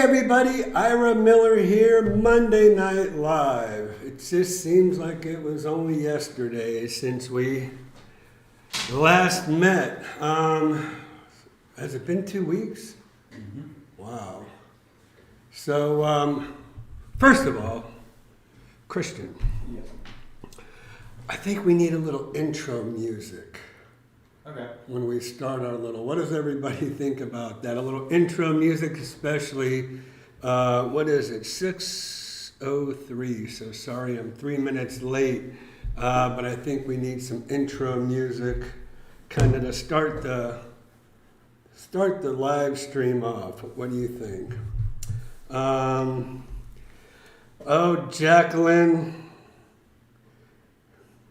everybody, Ira Miller here, Monday Night Live. It just seems like it was only yesterday since we last met. Has it been 2 weeks? Mm-hmm. Wow. So, first of all, Christian, yes. I think we need a little intro music. Okay. When we start our little, what does everybody think about that? A little intro music, especially, what is it, 6:03, so sorry I'm 3 minutes late, but I think we need some intro music kind of to start the live stream off. What do you think? Oh, Jacqueline,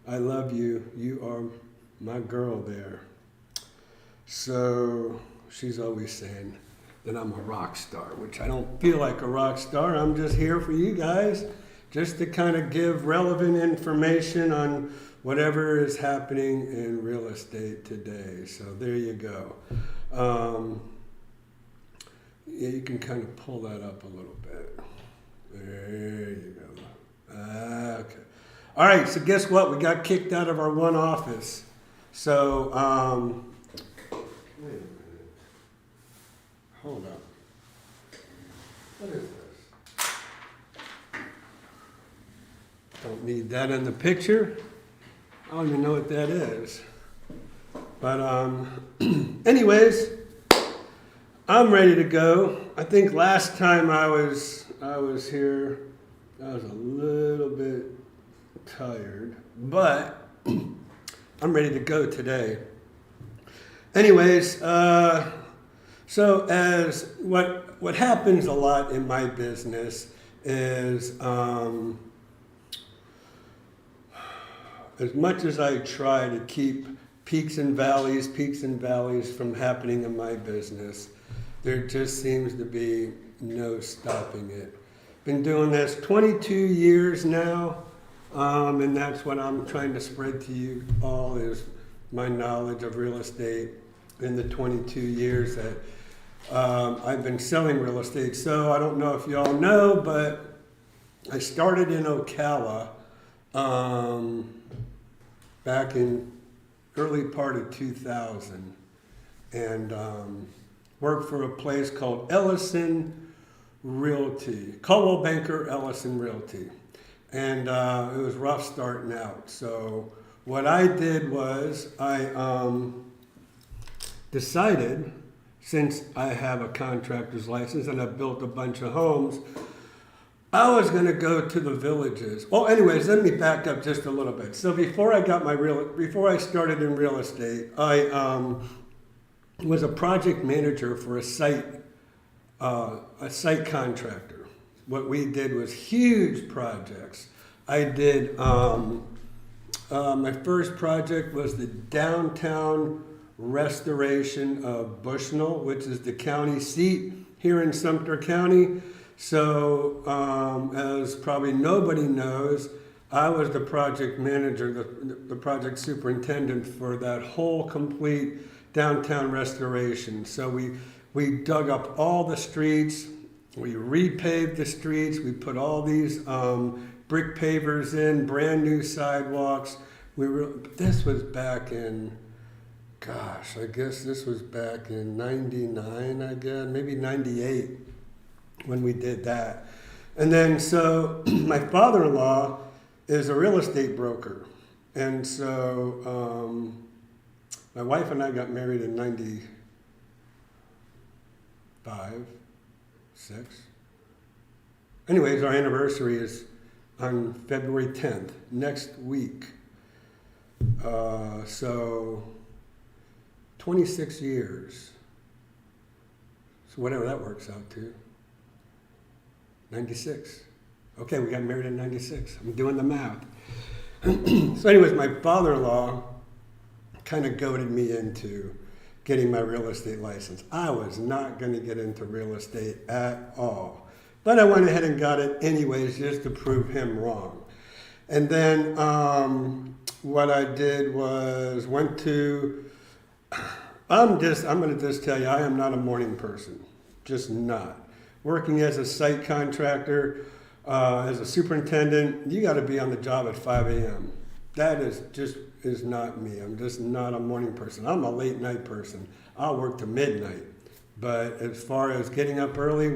I love you. You are my girl there. So she's always saying that I'm a rock star, which I don't feel like a rock star. I'm just here for you guys, just to kind of give relevant information on whatever is happening in real estate today. So there you go. Yeah, you can kind of pull that up a little bit. There you go. Okay. All right, so guess what? We got kicked out of our one office. So, wait a minute. Hold up. What is this? Don't need that in the picture. I don't even know what that is. But, anyways, I'm ready to go. I think last time I was here, I was a little bit tired, but I'm ready to go today. Anyways, so as what happens a lot in my business is, as much as I try to keep peaks and valleys from happening in my business, there just seems to be no stopping it. Been doing this 22 years now. And that's what I'm trying to spread to you all is my knowledge of real estate in the 22 years that I've been selling real estate. So I don't know if you all know, but I started in Ocala back in early part of 2000 and worked for a place called Ellison Realty, Coldwell Banker Ellison Realty. And it was rough starting out. So what I did was I decided, since I have a contractor's license and I've built a bunch of homes, I was going to go to the villages. Well, anyways, let me back up just a little bit. So before I started in real estate, I was a project manager for a site contractor. What we did was huge projects. I did, my first project was the downtown restoration of Bushnell, which is the county seat here in Sumter County. So as probably nobody knows, I was the project manager, the project superintendent for that whole complete downtown restoration. So we dug up all the streets, we repaved the streets, we put all these brick pavers in, brand new sidewalks. This was back in, I guess this was back in 99, I guess, maybe 98 when we did that. And then so my father-in-law is a real estate broker. And so my wife and I got married in 95. 6. Anyways, our anniversary is on February 10th, next week. So 26 years. So whatever that works out to. 96. Okay, we got married in 96. I'm doing the math. So anyways, my father-in-law kind of goaded me into getting my real estate license. I was not going to get into real estate at all. But I went ahead and got it anyways just to prove him wrong. And then what I did was I'm going to just tell you, I am not a morning person. Just not. working as a site contractor, as a superintendent, you got to be on the job at 5 a.m. That is not me. I'm just not a morning person. I'm a late night person. I'll work to midnight. But as far as getting up early,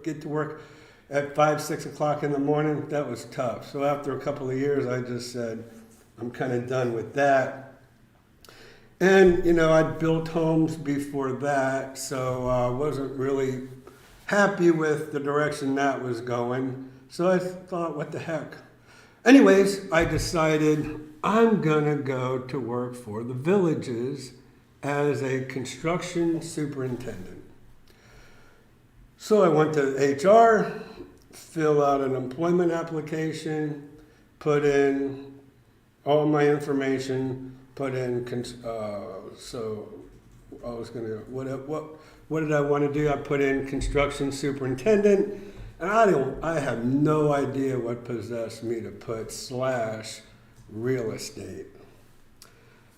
get to work at 5, 6 o'clock in the morning, that was tough. So after a couple of years, I just said, I'm kind of done with that. And, you know, I'd built homes before that, so I wasn't really happy with the direction that was going. So I thought, what the heck? Anyways, I decided I'm gonna go to work for the Villages as a construction superintendent. So I went to HR, fill out an employment application, put in all my information, put in, so I was gonna, what did I want to do? I put in construction superintendent, and I have no idea what possessed me to put / real estate.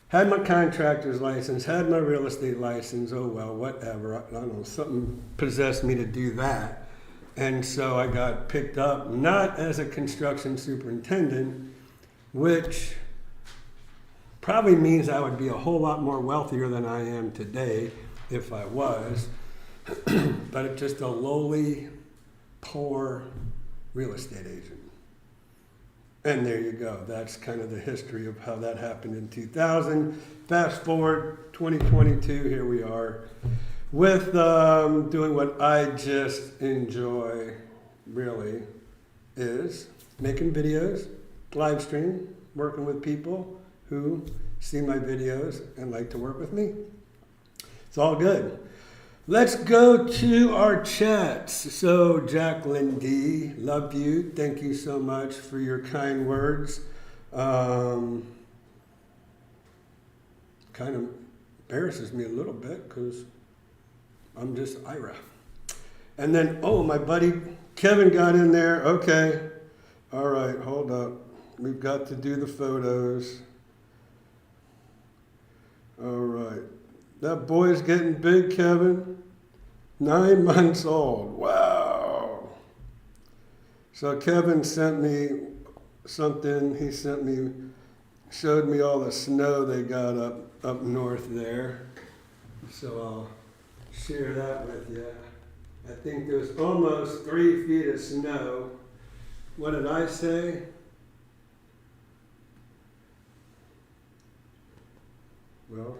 Had my contractor's license, had my real estate license, oh well, whatever. I don't know, something possessed me to do that. And so I got picked up, not as a construction superintendent, which probably means I would be a whole lot more wealthier than I am today if I was, but it's just a lowly, poor real estate agent. And there you go. That's kind of the history of how that happened in 2000. Fast forward, 2022, here we are with doing what I just enjoy, really, is making videos, live stream, working with people who see my videos and like to work with me. It's all good. Let's go to our chats. So Jacqueline D, love you. Thank you so much for your kind words. Kind of embarrasses me a little bit because I'm just Ira. And then, oh, my buddy Kevin got in there. Okay. All right, hold up. We've got to do the photos. All right. That boy's getting big, Kevin. 9 months old. Wow. So Kevin sent me something. He showed me all the snow they got up north there. So I'll share that with you. I think there's almost 3 feet of snow. What did I say? Well,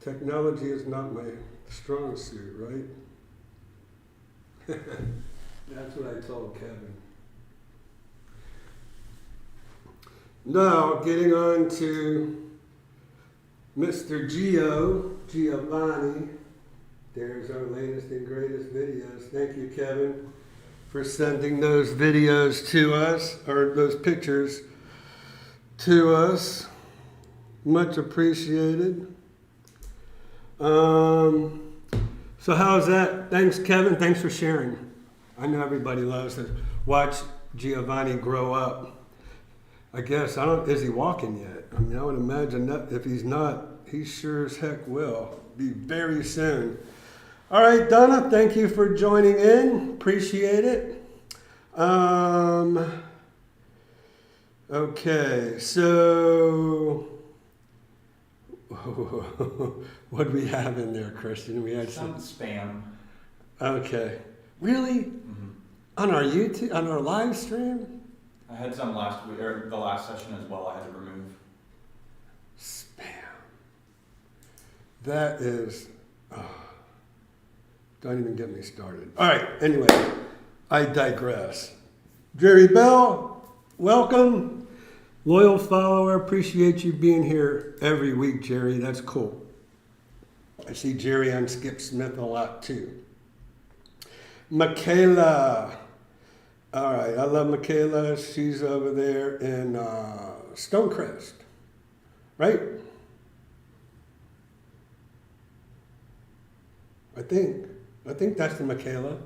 technology is not my strong suit, right? That's what I told Kevin. Now, getting on to Mr. Giovanni. There's our latest and greatest videos. Thank you, Kevin, for sending those videos to us, or those pictures to us. Much appreciated. So how's that? Thanks, Kevin. Thanks for sharing. I know everybody loves to watch Giovanni grow up. I guess, is he walking yet? I mean, I would imagine that if he's not, he sure as heck will be very soon. All right, Donna, thank you for joining in. Appreciate it. Okay, so what do we have in there, Christian? We had some spam. Okay. Really? Mm-hmm. On our YouTube, on our live stream? I had some last week, or the last session as well. I had to remove. Spam. That is. Don't even get me started. All right. Anyway, I digress. Jerry Bell, welcome. Loyal follower. Appreciate you being here every week, Jerry. That's cool. I see Jerry on Skip Smith a lot too. Michaela. All right, I love Michaela. She's over there in Stonecrest, right? I think that's the Michaela.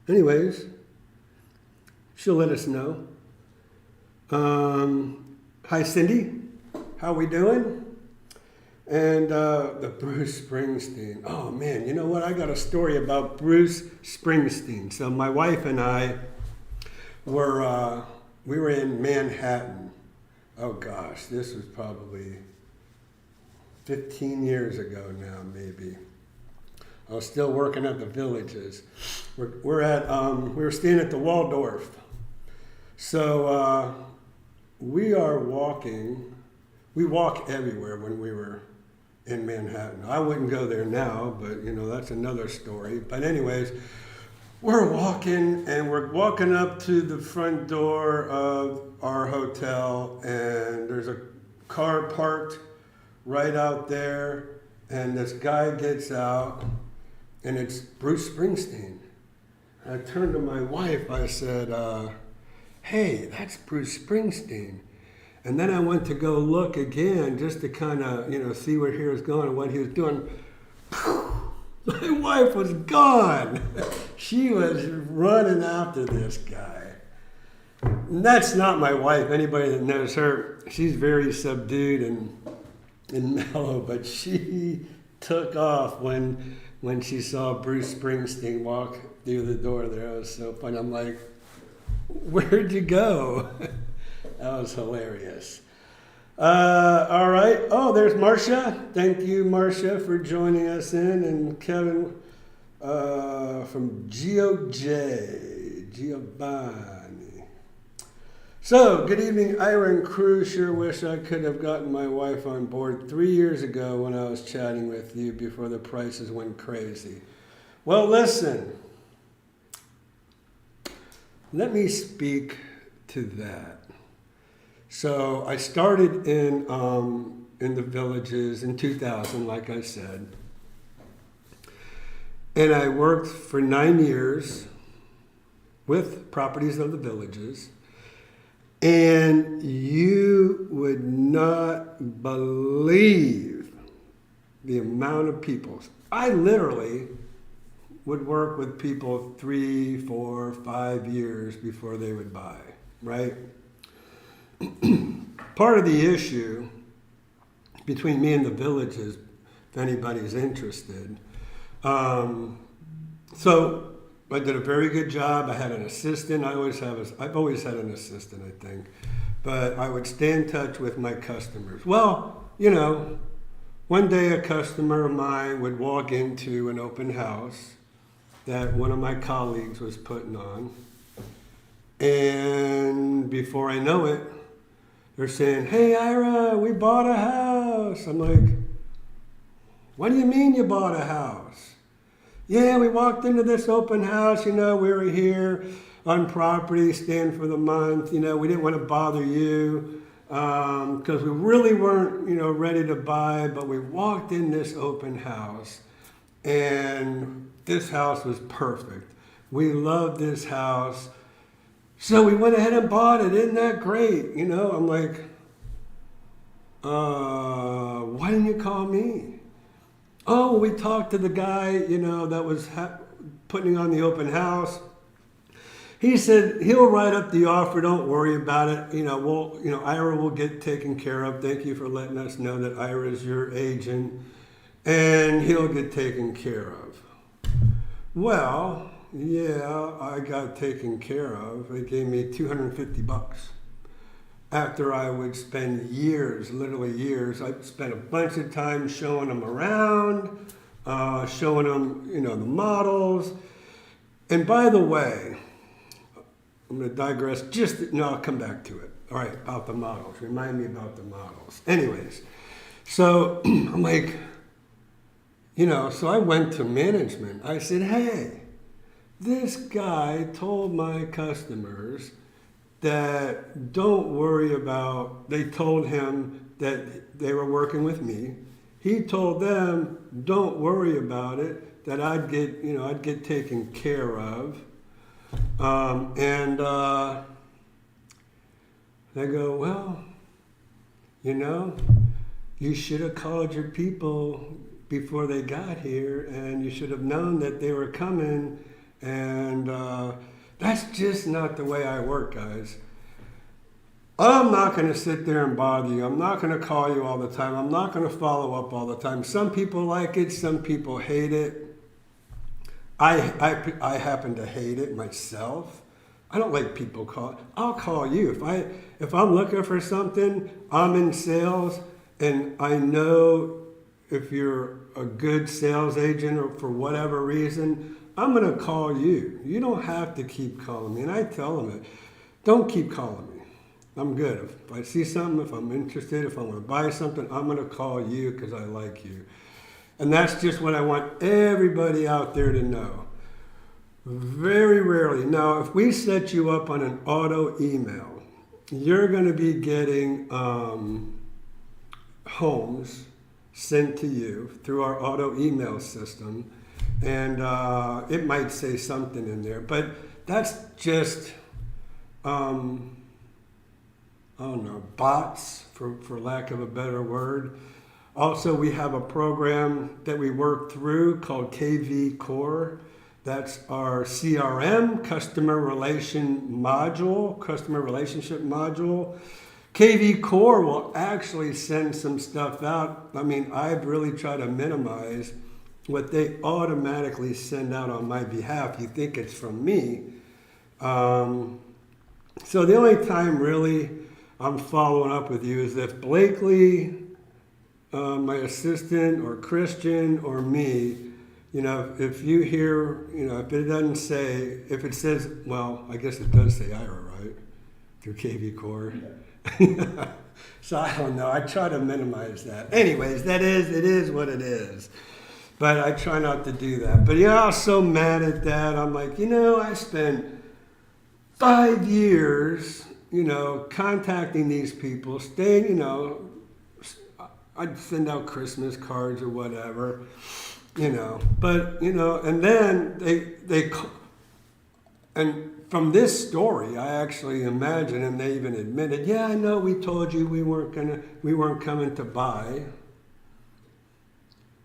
Anyways, she'll let us know. Hi, Cindy. How we doing? And the Bruce Springsteen. Oh man, you know what? I got a story about Bruce Springsteen. So my wife and I we were in Manhattan. Oh gosh, this was probably 15 years ago now, maybe. I was still working at the Villages. We were staying at the Waldorf. So we walk everywhere when we were in Manhattan. I wouldn't go there now, but that's another story. But anyways, we're walking up to the front door of our hotel, and there's a car parked right out there, and this guy gets out, and it's Bruce Springsteen. I turned to my wife, I said, hey, that's Bruce Springsteen. And then I went to go look again just to kind of, see where he was going and what he was doing. My wife was gone. She was running after this guy. And that's not my wife. Anybody that knows her, she's very subdued and mellow, but she took off when she saw Bruce Springsteen walk through the door there. It was so funny. I'm like, where'd you go? That was hilarious. All right. Oh, there's Marcia. Thank you, Marcia, for joining us in. And Kevin from Giovanni. So, good evening, Ira and crew. Sure wish I could have gotten my wife on board 3 years ago when I was chatting with you before the prices went crazy. Well, listen. Let me speak to that. So I started in the Villages in 2000, like I said, and I worked for 9 years with Properties of the Villages, and you would not believe the amount of people. I literally would work with people 3, 4, 5 years before they would buy, right? Part of the issue between me and the Villages, if anybody's interested, so I did a very good job. I had an assistant. I've always had an assistant, I think. But I would stay in touch with my customers. Well, one day a customer of mine would walk into an open house that one of my colleagues was putting on. And before I know it, they're saying, hey, Ira, we bought a house. I'm like, what do you mean you bought a house? Yeah, we walked into this open house, we were here on property, staying for the month. We didn't want to bother you because we really weren't, ready to buy, but we walked in this open house and this house was perfect. We loved this house. So we went ahead and bought it. Isn't that great? I'm like, why didn't you call me? Oh, we talked to the guy, that was putting on the open house. He said he'll write up the offer. Don't worry about it. Ira will get taken care of. Thank you for letting us know that Ira is your agent, and he'll get taken care of. Well, yeah, I got taken care of. They gave me $250. After I would spend years, literally years, I spent a bunch of time showing them around, showing them, the models. And by the way, I'm going to digress I'll come back to it. All right, about the models. Remind me about the models. Anyways, so I'm like, so I went to management. I said, hey, this guy told my customers that don't worry about, they told him that they were working with me. He told them, don't worry about it, that I'd get taken care of. They go, well, you should have called your people before they got here, and you should have known that they were coming. And that's just not the way I work, guys. I'm not going to sit there and bother you. I'm not going to call you all the time. I'm not going to follow up all the time. Some people like it. Some people hate it. I happen to hate it myself. I don't like people call. I'll call you if I'm looking for something. I'm in sales, and I know if you're a good sales agent or for whatever reason, I'm going to call you. You don't have to keep calling me. And I tell them, don't keep calling me. I'm good. If I see something, if I'm interested, if I want to buy something, I'm going to call you because I like you. And that's just what I want everybody out there to know. Very rarely. Now, if we set you up on an auto email, you're going to be getting homes sent to you through our auto email system. And it might say something in there. But that's just... I don't know, bots, for lack of a better word. Also, we have a program that we work through called KV Core. That's our CRM, customer relationship module. KV Core will actually send some stuff out. I mean, I've really tried to minimize what they automatically send out on my behalf. You think it's from me. So the only time really I'm following up with you is if Blakely, my assistant, or Christian, or me, if you hear, if it doesn't say, if it says, well, I guess it does say Ira, right? Through KV Core. Yeah. So I don't know. I try to minimize that. Anyways, it is what it is. But I try not to do that. But I was so mad at that. I'm like, I spent 5 years contacting these people, staying, I'd send out Christmas cards or whatever, but, and then and from this story, I actually imagine, and they even admitted, yeah, I know we told you we weren't coming to buy,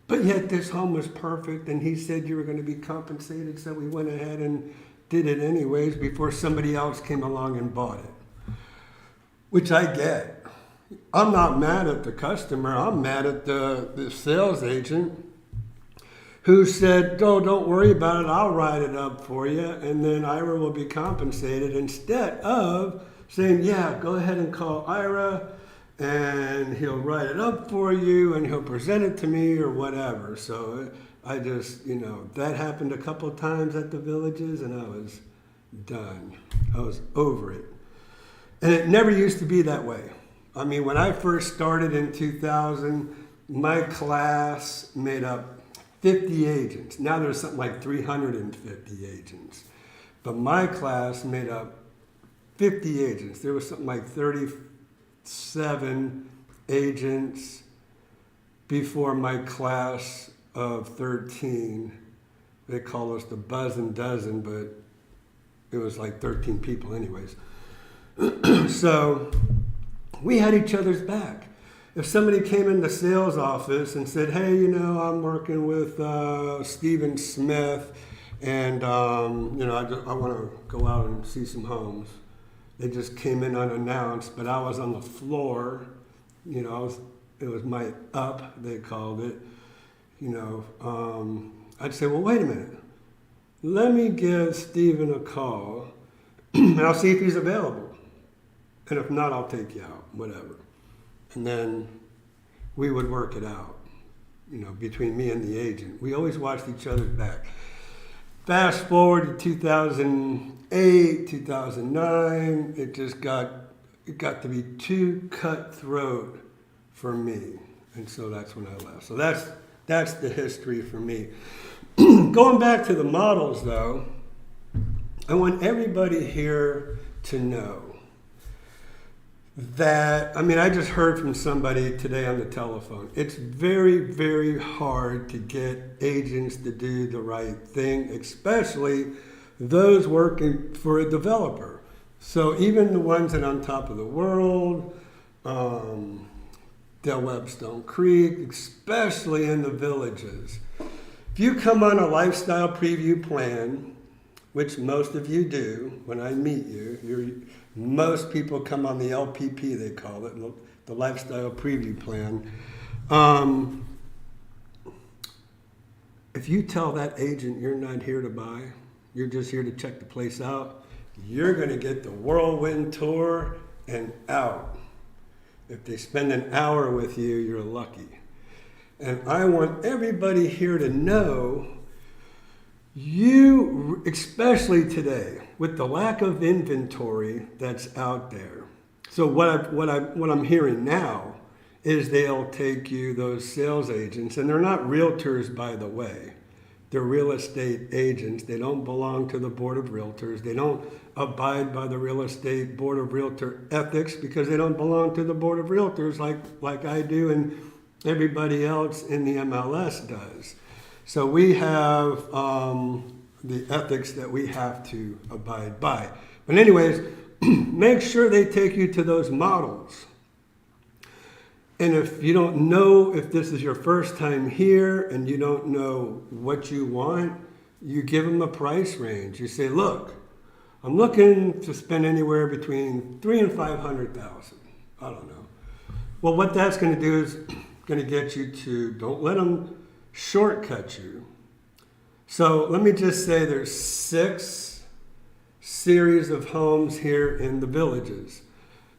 but yet this home was perfect, and he said you were going to be compensated, so we went ahead and did it anyways before somebody else came along and bought it. Which I get. I'm not mad at the customer. I'm mad at the sales agent who said, oh, don't worry about it. I'll write it up for you. And then Ira will be compensated instead of saying, yeah, go ahead and call Ira and he'll write it up for you and he'll present it to me or whatever. So I just, that happened a couple of times at the Villages and I was done. I was over it. And it never used to be that way. I mean, when I first started in 2000, my class made up 50 agents. Now there's something like 350 agents. But my class made up 50 agents. There was something like 37 agents before my class of 13. They call us the Buzzin' Dozen, but it was like 13 people anyways. So we had each other's back. If somebody came in the sales office and said, hey, I'm working with Stephen Smith and, I want to go out and see some homes. They just came in unannounced, but I was on the floor, it was my up, they called it, I'd say, well, wait a minute. Let me give Stephen a call and I'll see if he's available. And if not, I'll take you out, whatever. And then we would work it out, between me and the agent. We always watched each other's back. Fast forward to 2008, 2009, it got to be too cutthroat for me. And so that's when I left. So that's the history for me. Going back to the models, though, I want everybody here to know that, I just heard from somebody today on the telephone. It's very, very hard to get agents to do the right thing, especially those working for a developer. So even the ones that are on top of the world, Del Webstone Creek, especially in the Villages. If you come on a lifestyle preview plan which most of you do when I meet most people come on the LPP, they call it, the Lifestyle Preview Plan. If you tell that agent you're not here to buy, you're just here to check the place out, you're going to get the whirlwind tour and out. If they spend an hour with you, you're lucky. And I want everybody here to know, you, especially today, with the lack of inventory that's out there. So what I'm hearing now is they'll take you, those sales agents, and they're not realtors, by the way. They're real estate agents. They don't belong to the Board of Realtors. They don't abide by the Real Estate Board of Realtor ethics because they don't belong to the Board of Realtors like I do and everybody else in the MLS does. So we have the ethics that we have to abide by. But anyways, make sure they take you to those models. And if you don't know, if this is your first time here and you don't know what you want, you give them a price range. You say, look, I'm looking to spend anywhere between $300,000 and $500,000. I don't know. Well, what that's going to do is going to get you to, don't let them shortcut you. So let me just say there's 6 series of homes here in the villages.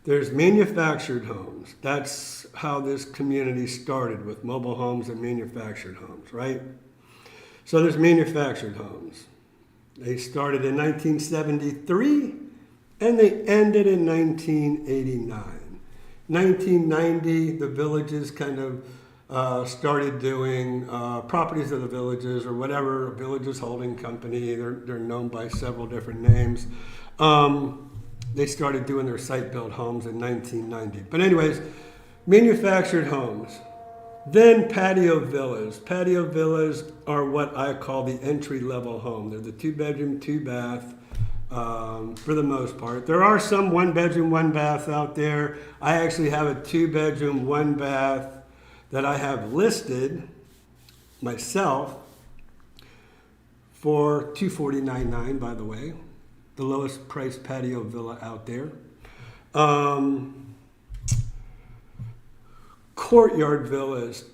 There's manufactured homes. That's how this community started, with mobile homes and manufactured homes, right? So there's manufactured homes. They started in 1973 and they ended in 1989. 1990, the villages kind of started doing properties of the villages or whatever, Villages Holding Company. They're known by several different names. They started doing their site-built homes in 1990. But anyways, manufactured homes. Then patio villas. Patio villas are what I call the entry-level home. They're the 2-bedroom, 2-bath for the most part. There are some 1-bedroom, 1-bath out there. I actually have a 2-bedroom, 1-bath that I have listed myself for $249,900, by the way. The lowest priced patio villa out there. Courtyard villas,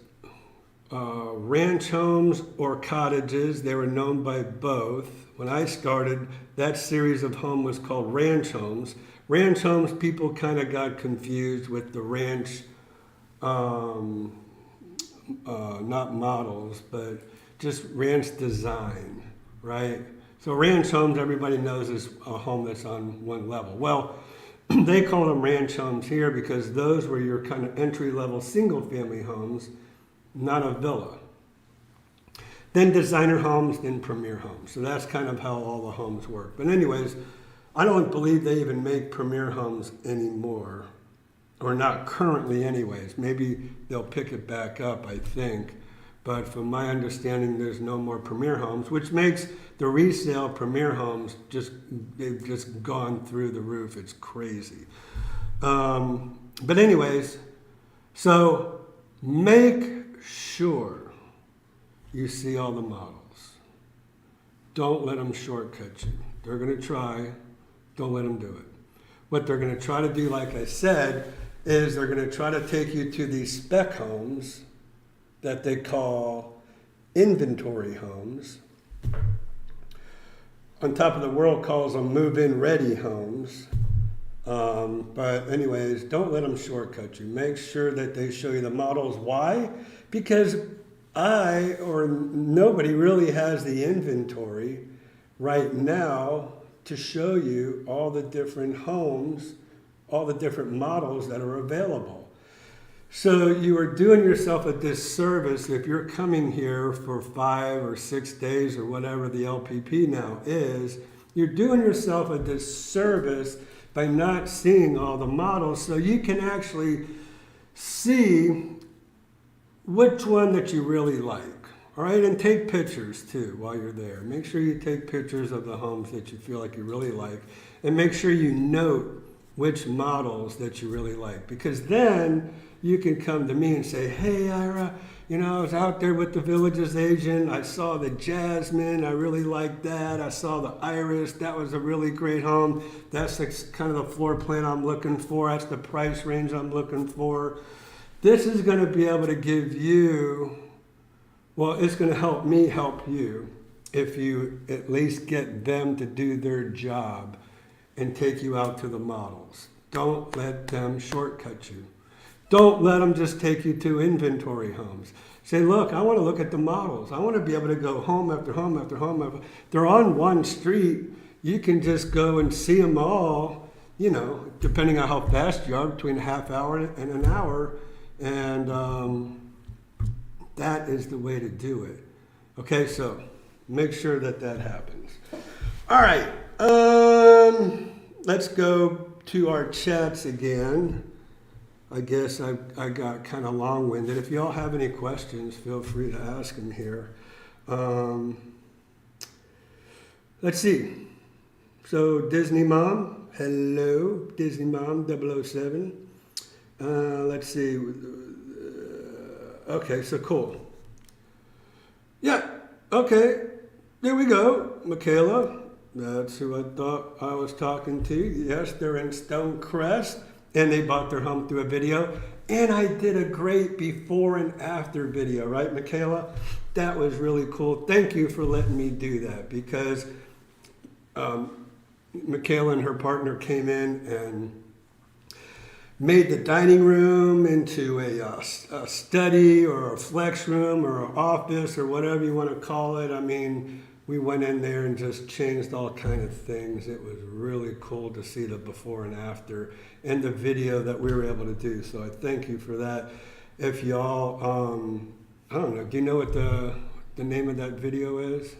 ranch homes or cottages, they were known by both. When I started, that series of home was called ranch homes. Ranch homes, people kind of got confused with the ranch, not models, but just ranch design, right? So ranch homes, everybody knows, is a home that's on one level. Well, they call them ranch homes here because those were your kind of entry-level single-family homes, not a villa. Then designer homes, then premier homes. So that's kind of how all the homes work. But anyways, I don't believe they even make premier homes anymore, or not currently anyways. Maybe they'll pick it back up, I think. But from my understanding, there's no more premier homes, which makes the resale premier homes they've just gone through the roof. It's crazy. But anyways, so make sure you see all the models. Don't let them shortcut you. They're going to try. Don't let them do it. What they're going to try to do, like I said, is they're going to try to take you to these spec homes that they call inventory homes. On Top of the World calls them move-in ready homes. But anyways, don't let them shortcut you. Make sure that they show you the models. Why? Because nobody really has the inventory right now to show you all the different homes, all the different models that are available. So you are doing yourself a disservice if you're coming here for 5 or 6 days or whatever the LPP now is. You're doing yourself a disservice by not seeing all the models so you can actually see which one that you really like. All right, and take pictures too while you're there. Make sure you take pictures of the homes that you feel like you really like, and make sure you note which models that you really like, because then you can come to me and say, hey, Ira, I was out there with the Villages agent. I saw the Jasmine. I really liked that. I saw the Iris. That was a really great home. That's kind of the floor plan I'm looking for. That's the price range I'm looking for. This is going to be able to give you, well, it's going to help me help you if you at least get them to do their job and take you out to the models. Don't let them shortcut you. Don't let them just take you to inventory homes. Say, look, I want to look at the models. I want to be able to go home after home after home. They're on one street. You can just go and see them all, depending on how fast you are, between a half hour and an hour. And that is the way to do it. Okay, so make sure that happens. All right, let's go to our chats again. I guess I got kind of long-winded. If y'all have any questions, feel free to ask them here. Let's see. So Disney Mom, hello, Disney Mom 007. Let's see. Okay, so cool. Yeah, okay, there we go. Michaela, that's who I thought I was talking to. Yes, they're in Stonecrest. And they bought their home through a video. And I did a great before and after video, right, Michaela? That was really cool. Thank you for letting me do that, because Michaela and her partner came in and made the dining room into a study or a flex room or an office or whatever you want to call it. I mean, we went in there and just changed all kind of things. It was really cool to see the before and after and the video that we were able to do. So I thank you for that. If y'all, I don't know, do you know what the name of that video is?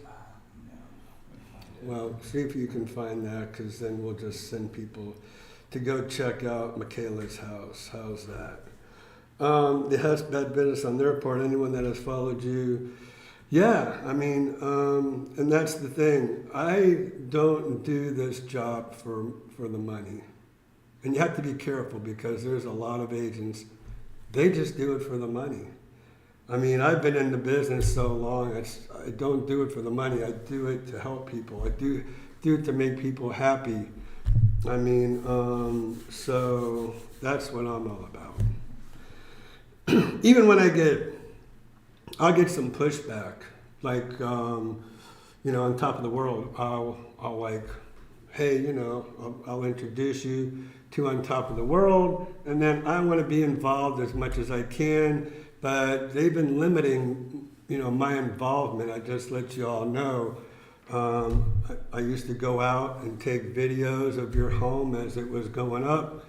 Well, see if you can find that, because then we'll just send people to go check out Michaela's house. How's that? The Hess Bad Business on their part, anyone that has followed you. Yeah, I mean, and that's the thing. I don't do this job for the money. And you have to be careful, because there's a lot of agents, they just do it for the money. I mean, I've been in the business so long, I don't do it for the money. I do it to help people. I do it to make people happy. I mean, so that's what I'm all about. Even when I'll get some pushback, like, on Top of the World, I'll like, hey, I'll introduce you to On Top of the World, and then I want to be involved as much as I can, but they've been limiting, my involvement. I just let you all know. I used to go out and take videos of your home as it was going up.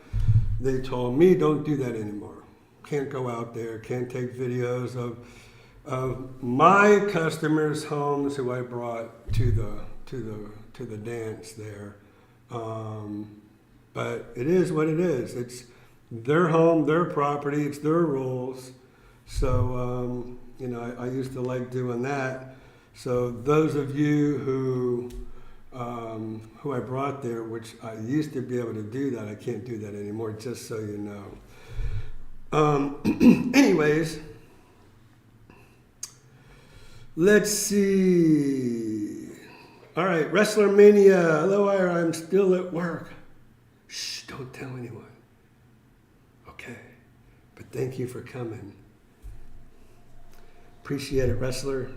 They told me, don't do that anymore. Can't go out there, can't take videos of my customers' homes who I brought to the dance there. But it is what it is. It's their home, their property, it's their rules. So, I used to like doing that. So those of you who I brought there, which I used to be able to do that, I can't do that anymore, just so you know. Anyways, let's see. All right, Wrestler Mania. Hello, Ira. I'm still at work. Shh, don't tell anyone. Okay, but thank you for coming. Appreciate it, Wrestler.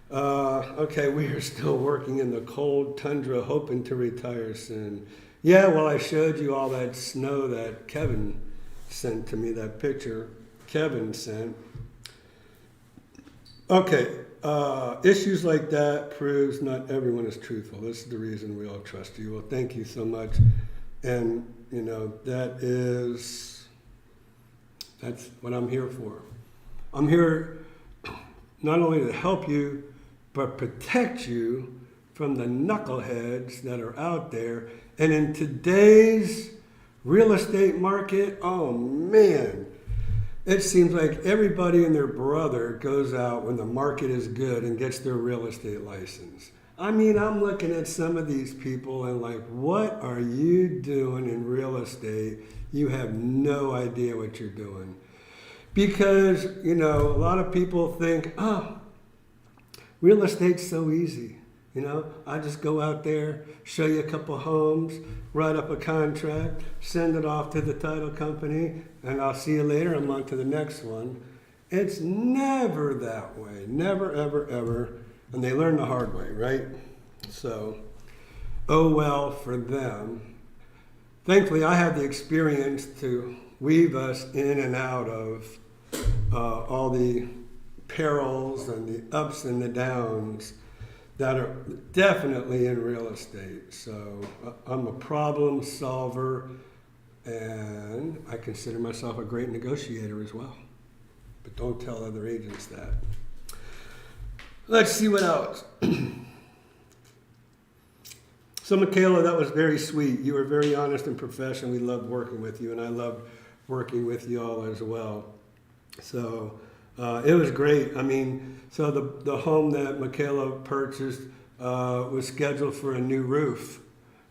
Okay, we are still working in the cold tundra, hoping to retire soon. Yeah, well, I showed you all that snow that Kevin sent to me, that picture Kevin sent. Okay, issues like that proves not everyone is truthful. This is the reason we all trust you. Well, thank you so much. And, that's what I'm here for. I'm here not only to help you, but protect you from the knuckleheads that are out there. And in today's real estate market, oh man, it seems like everybody and their brother goes out when the market is good and gets their real estate license. I mean, I'm looking at some of these people and like, what are you doing in real estate? You have no idea what you're doing. Because, you know, a lot of people think, oh, real estate's so easy. You know, I just go out there, show you a couple homes, write up a contract, send it off to the title company, and I'll see you later. I'm on to the next one. It's never that way. Never, ever, ever. And they learn the hard way, right? So, oh well for them. Thankfully, I had the experience to weave us in and out of all the perils and the ups and the downs that are definitely in real estate. So I'm a problem solver, and I consider myself a great negotiator as well. But don't tell other agents that. Let's see what else. So Michaela, that was very sweet. You were very honest and professional. We loved working with you, and I loved working with you all as well. So it was great. I mean, so the home that Michaela purchased was scheduled for a new roof.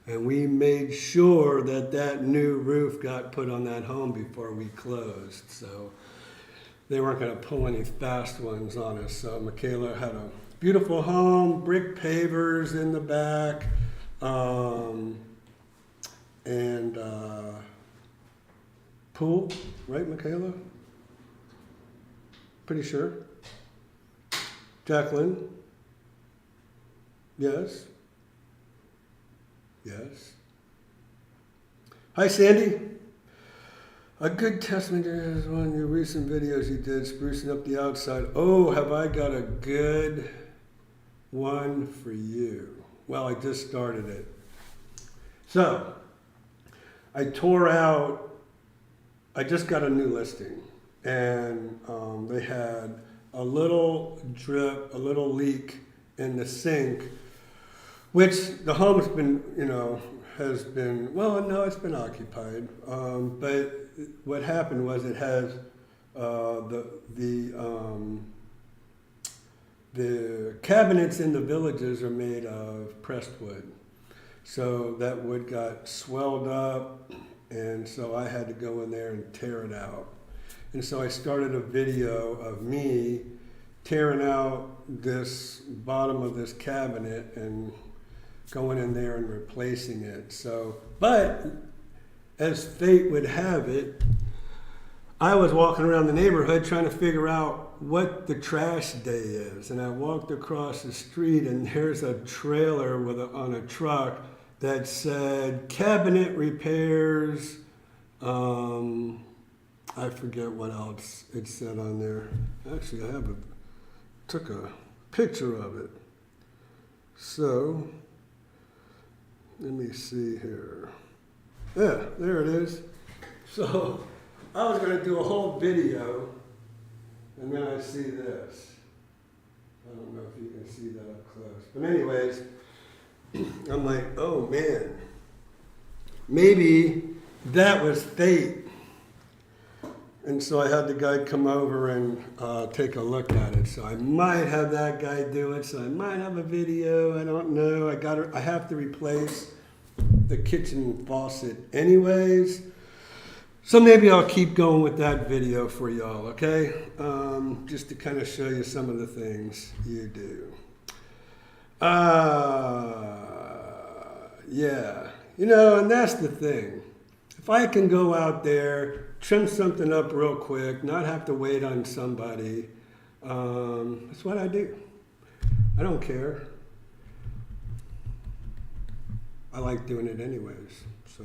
And we made sure that that new roof got put on that home before we closed. So they weren't going to pull any fast ones on us. So Michaela had a beautiful home, brick pavers in the back, and pool, right, Michaela? Pretty sure. Jacqueline? Yes? Yes. Hi, Sandy. A good testament is one of your recent videos you did, sprucing up the outside. Oh, have I got a good one for you. Well, I just started it. So, I just got a new listing. And they had a little drip, a little leak in the sink, which the home's been, has been, well, no, it's been occupied. But what happened was it has the cabinets in the villages are made of pressed wood. So that wood got swelled up, and so I had to go in there and tear it out. And so I started a video of me tearing out this bottom of this cabinet and going in there and replacing it. So, but as fate would have it, I was walking around the neighborhood trying to figure out what the trash day is. And I walked across the street, and there's a trailer on a truck that said cabinet repairs, I forget what else it said on there. Actually, took a picture of it. So, let me see here. Yeah, there it is. So, I was going to do a whole video, and then I see this. I don't know if you can see that up close. But anyways, I'm like, oh man, maybe that was fate. And so I had the guy come over and take a look at it. So I might have that guy do it. So I might have a video. I don't know. I have to replace the kitchen faucet anyways. So maybe I'll keep going with that video for y'all, okay? Just to kind of show you some of the things you do. Yeah. And that's the thing. If I can go out there, trim something up real quick, not have to wait on somebody, that's what I do. I don't care. I like doing it anyways, so.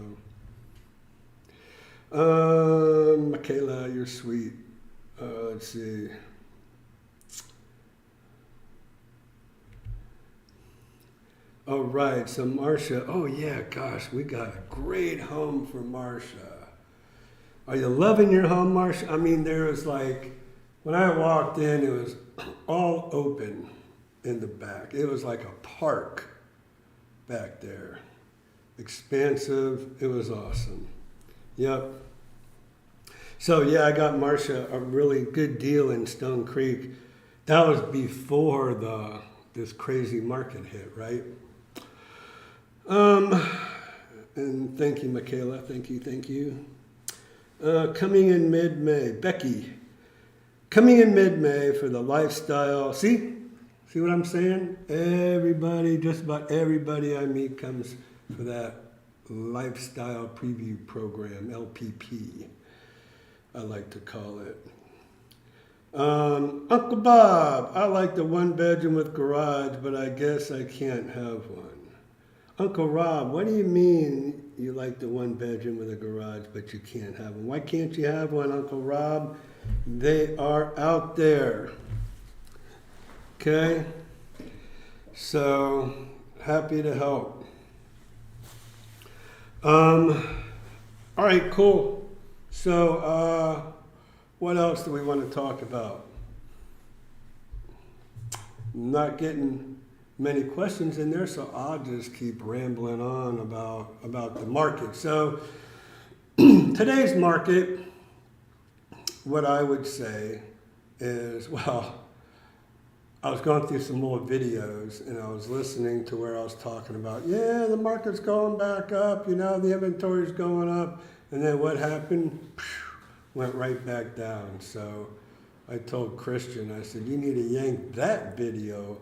Michaela, you're sweet. Let's see. All right, so Marcia, oh yeah, gosh, we got a great home for Marcia. Are you loving your home, Marcia? I mean, there was when I walked in, it was all open in the back. It was like a park back there. Expansive, it was awesome. Yep. So yeah, I got Marcia a really good deal in Stone Creek. That was before this crazy market hit, right? And thank you, Michaela. Thank you. Coming in mid-May. Becky, Coming in mid-May for the lifestyle. See what I'm saying? Everybody, just about everybody I meet comes for that lifestyle preview program, LPP, I like to call it. Uncle Bob, I like the one bedroom with garage, but I guess I can't have one. Uncle Rob, what do you mean you like the one bedroom with a garage, but you can't have one? Why can't you have one, Uncle Rob? They are out there. Okay? So, happy to help. All right, cool. So, what else do we want to talk about? Not getting many questions in there, so I'll just keep rambling on about the market. So, today's market, what I would say is, well, I was going through some more videos and I was listening to where I was talking about, yeah, the market's going back up, you know, the inventory's going up. And then what happened? Went right back down. So I told Christian, I said, you need to yank that video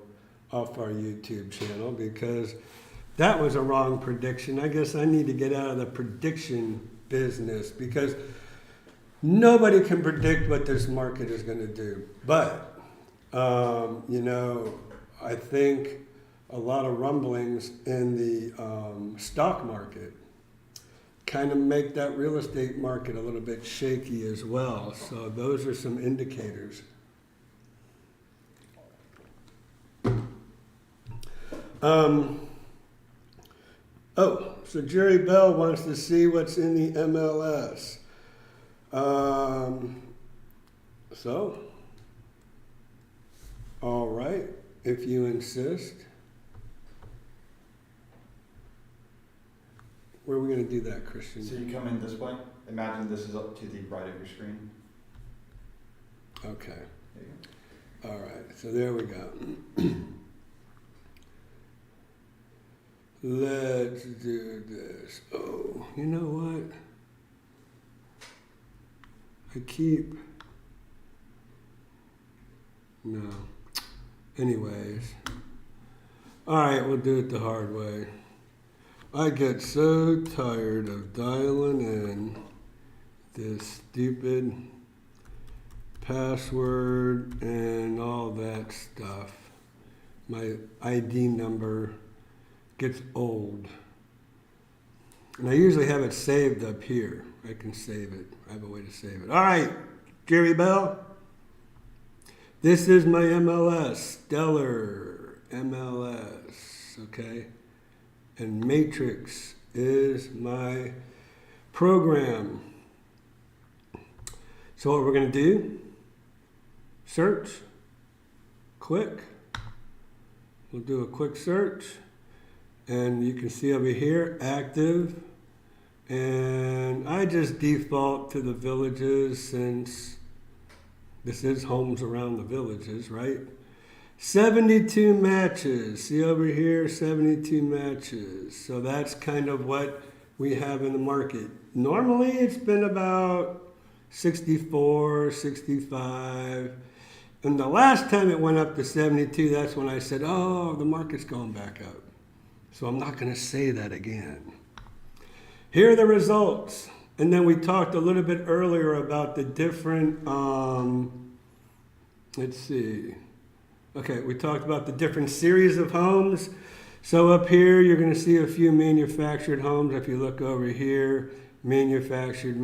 off our YouTube channel because that was a wrong prediction. I guess I need to get out of the prediction business because nobody can predict what this market is going to do. But you know, I think a lot of rumblings in the stock market kind of make that real estate market a little bit shaky as well. So those are some indicators. Oh, so Jerry Bell wants to see what's in the MLS. So, all right, if you insist. Where are we going to do that, Christian? So you come in this way. Imagine this is up to the right of your screen. Okay. There you go. All right, so there we go. Let's do this. Oh, you know what? No. Anyways. All right, we'll do it the hard way. I get so tired of dialing in this stupid password and all that stuff. My ID number gets old. And I usually have it saved up here. I can save it. I have a way to save it. All right, Jerry Bell. This is my MLS, Stellar MLS, okay? And Matrix is my program. So what we're going to do, search, quick. We'll do a quick search. And you can see over here, active. And I just default to the villages since this is homes around the villages, right? 72 matches. See over here, 72 matches. So that's kind of what we have in the market. Normally it's been about 64, 65. And the last time it went up to 72, that's when I said, oh, the market's going back up. So I'm not going to say that again. Here are the results. And then we talked a little bit earlier about the different, let's see. Okay, we talked about the different series of homes. So up here, you're going to see a few manufactured homes. If you look over here, manufactured.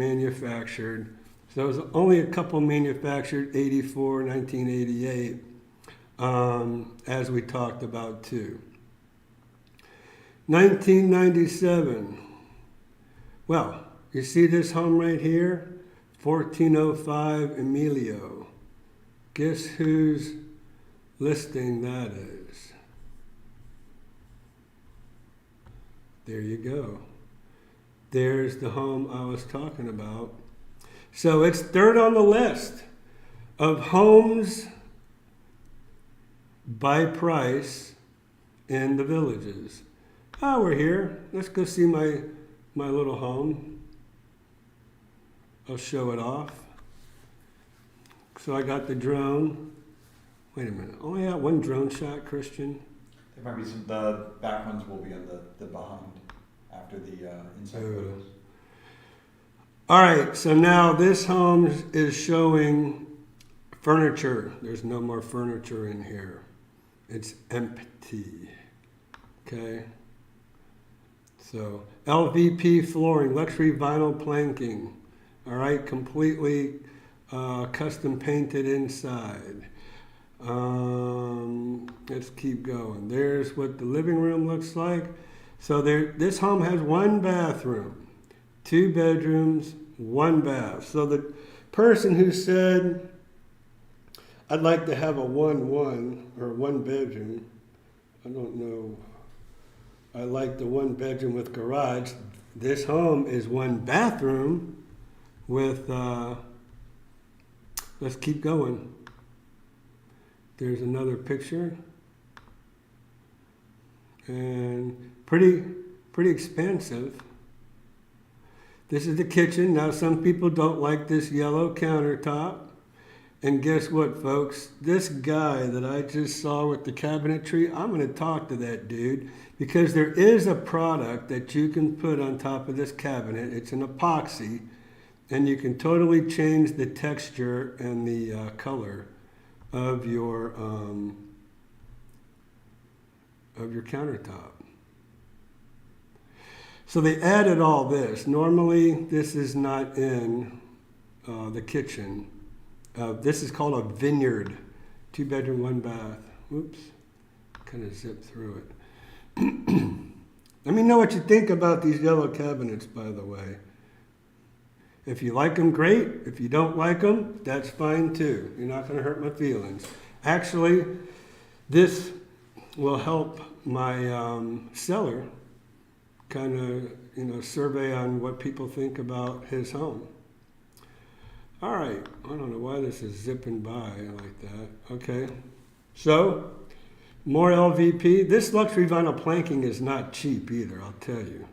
So there's only a couple manufactured, 84, 1988, as we talked about too. 1997. Well, you see this home right here? 1405 Emilio. Guess whose listing that is? There you go. There's the home I was talking about. So it's third on the list of homes by price in the villages. Oh, we're here. Let's go see my little home. I'll show it off. So I got the drone. Wait a minute. Only got one drone shot, Christian. There might be some, the back ones will be in the behind after the inside photos. All right, so now this home is showing furniture. There's no more furniture in here. It's empty. Okay. So LVP flooring, luxury vinyl planking. All right, completely custom painted inside. Let's keep going. There's what the living room looks like. So this home has one bathroom, 2 bedrooms, 1 bath. So the person who said, I'd like to have a 1-1 or 1 bedroom, I don't know. I like the 1 bedroom with garage. This home is 1 bathroom with, let's keep going. There's another picture. And pretty expensive. This is the kitchen. Now some people don't like this yellow countertop. And guess what, folks? This guy that I just saw with the cabinetry, I'm going to talk to that dude because there is a product that you can put on top of this cabinet. It's an epoxy, and you can totally change the texture and the color of your countertop. So they added all this. Normally, this is not in the kitchen. This is called a vineyard, 2 bedroom, 1 bath. Oops, kind of zipped through it. Let me know what you think about these yellow cabinets, by the way. If you like them, great. If you don't like them, that's fine too. You're not going to hurt my feelings. Actually, this will help my seller kind of, survey on what people think about his home. All right, I don't know why this is zipping by like that. Okay, so more LVP. This luxury vinyl planking is not cheap either, I'll tell you.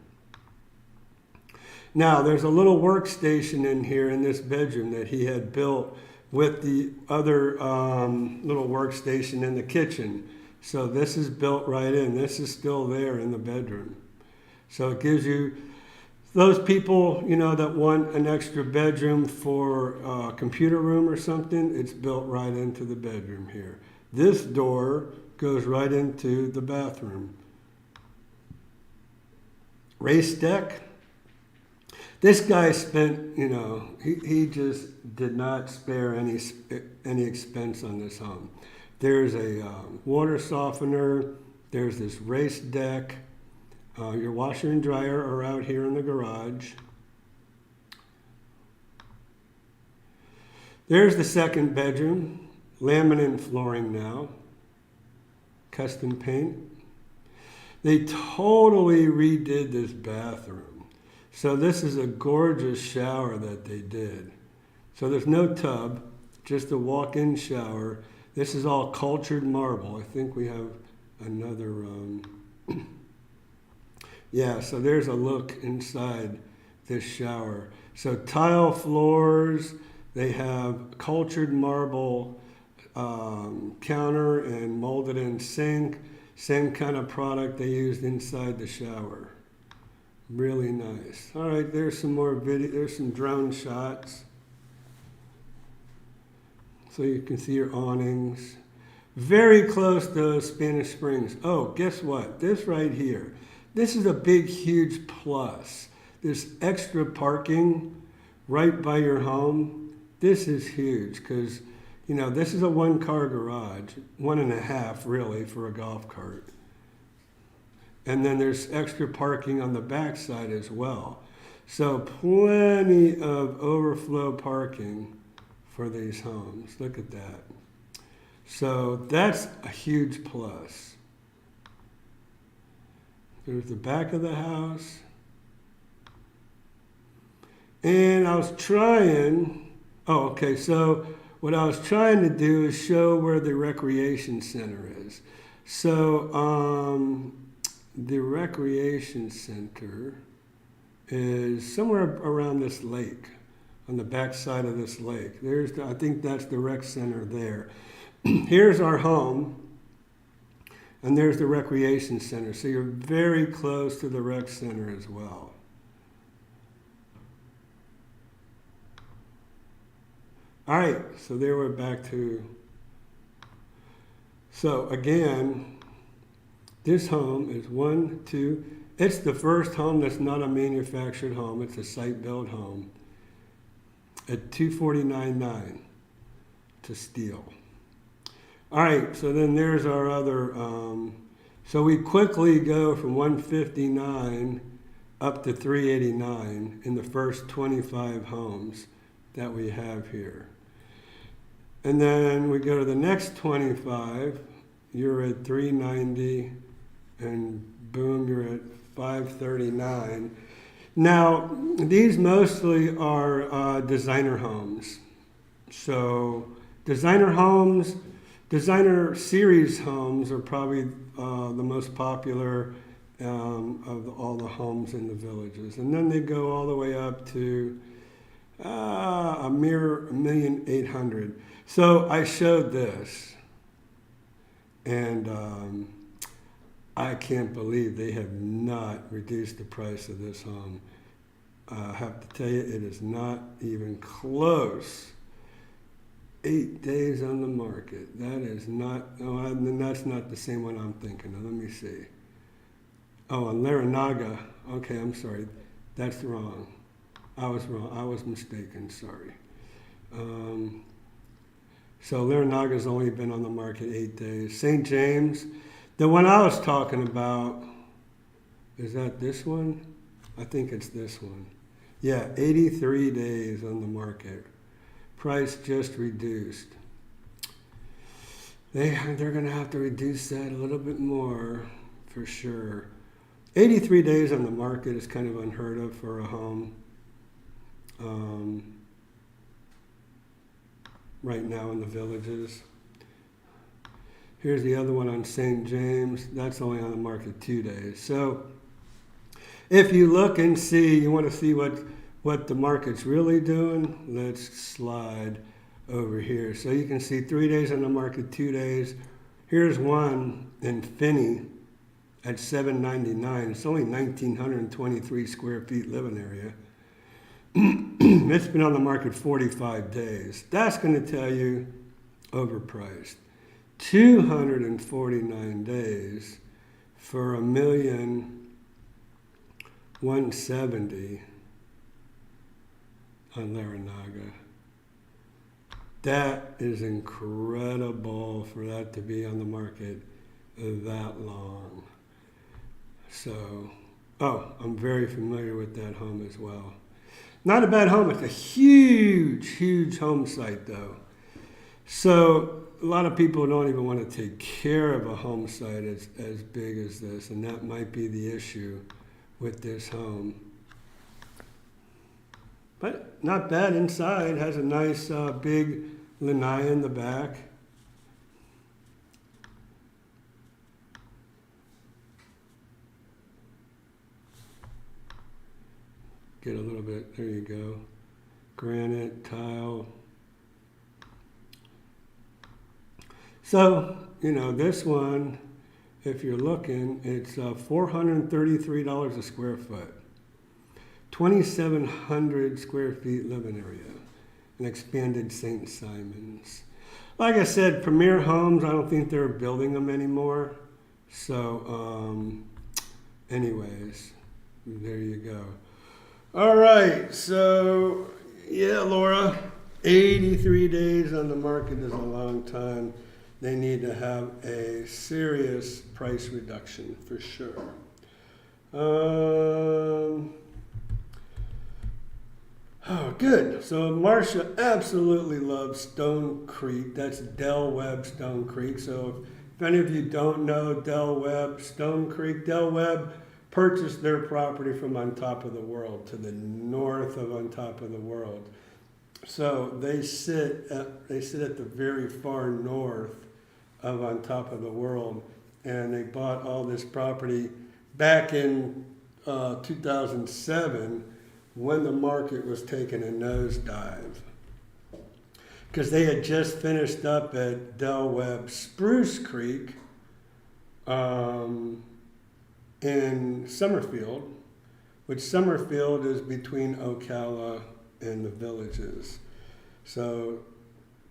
Now, there's a little workstation in here in this bedroom that he had built with the other little workstation in the kitchen. So this is built right in. This is still there in the bedroom. So it gives you, those people, that want an extra bedroom for a computer room or something, it's built right into the bedroom here. This door goes right into the bathroom. Raised deck. This guy spent, he just did not spare any expense on this home. There's a water softener. There's this raised deck. Your washer and dryer are out here in the garage. There's the second bedroom. Laminate flooring now. Custom paint. They totally redid this bathroom. So this is a gorgeous shower that they did. So there's no tub, just a walk-in shower. This is all cultured marble. I think we have another, yeah, so there's a look inside this shower. So tile floors, they have cultured marble counter and molded in sink. Same kind of product they used inside the shower. Really nice. All right, there's some more video. There's some drone shots. So you can see your awnings. Very close to Spanish Springs. Oh, guess what? This right here. This is a big, huge plus. This extra parking right by your home. This is huge because, this is a 1-car garage. 1.5 really for a golf cart. And then there's extra parking on the backside as well. So plenty of overflow parking for these homes. Look at that. So that's a huge plus. There's the back of the house. And I was trying, so what I was trying to do is show where the recreation center is. So, the recreation center is somewhere around this lake. on the back side of this lake. I think that's the rec center there. Here's our home, and there's the recreation center. So you're very close to the rec center as well. All right, so there we're back to. So again, this home is it's the first home that's not a manufactured home. It's a site-built home at $249,900 to steel. All right, so then there's our other, so we quickly go from 159 up to 389 in the first 25 homes that we have here. And then we go to the next 25, you're at 390, and boom, you're at 539. Now, these mostly are designer homes. So designer series homes are probably the most popular of all the homes in the villages. And then they go all the way up to a mere $1,800,000. So I showed this, and I can't believe they have not reduced the price of this home. I have to tell you, it is not even close. 8 days on the market. That is not, and that's not the same one I'm thinking of. Let me see. Oh, on Laranaga. Okay, I'm sorry. That's wrong. I was wrong. I was mistaken. Sorry. So Laranaga's only been on the market 8 days. St. James, the one I was talking about, is that this one? I think it's this one. Yeah, 83 days on the market. Price just reduced. They're going to have to reduce that a little bit more for sure. 83 days on the market is kind of unheard of for a home. Right now in the villages. Here's the other one on St. James. That's only on the market 2 days. So if you look and see, you want to see what the market's really doing, let's slide over here. So you can see 3 days on the market, 2 days. Here's one in Finney at $799. It's only 1,923 square feet living area. It's been on the market 45 days. That's going to tell you overpriced. 249 days for $1,170,000 on Laranaga. That is incredible for that to be on the market that long. So, I'm very familiar with that home as well. Not a bad home. It's a huge, huge home site, though. So a lot of people don't even want to take care of a home site as big as this, and that might be the issue with this home. But not bad inside. Has a nice big lanai in the back. Get a little bit, there you go. Granite, tile. So, this one, if you're looking, it's $433 a square foot. 2,700 square feet living area. An expanded St. Simon's. Like I said, Premier Homes, I don't think they're building them anymore. So, anyways, there you go. All right, so, yeah, Laura, 83 days on the market is a long time. They need to have a serious price reduction for sure. Good. So Marcia absolutely loves Stone Creek. That's Del Webb Stone Creek. So if any of you don't know Del Webb Stone Creek, Del Webb purchased their property from On Top of the World to the north of On Top of the World. So they sit at the very far north of On Top of the World, and they bought all this property back in 2007 when the market was taking a nosedive. Because they had just finished up at Del Webb Spruce Creek in Summerfield, which Summerfield is between Ocala and the Villages. So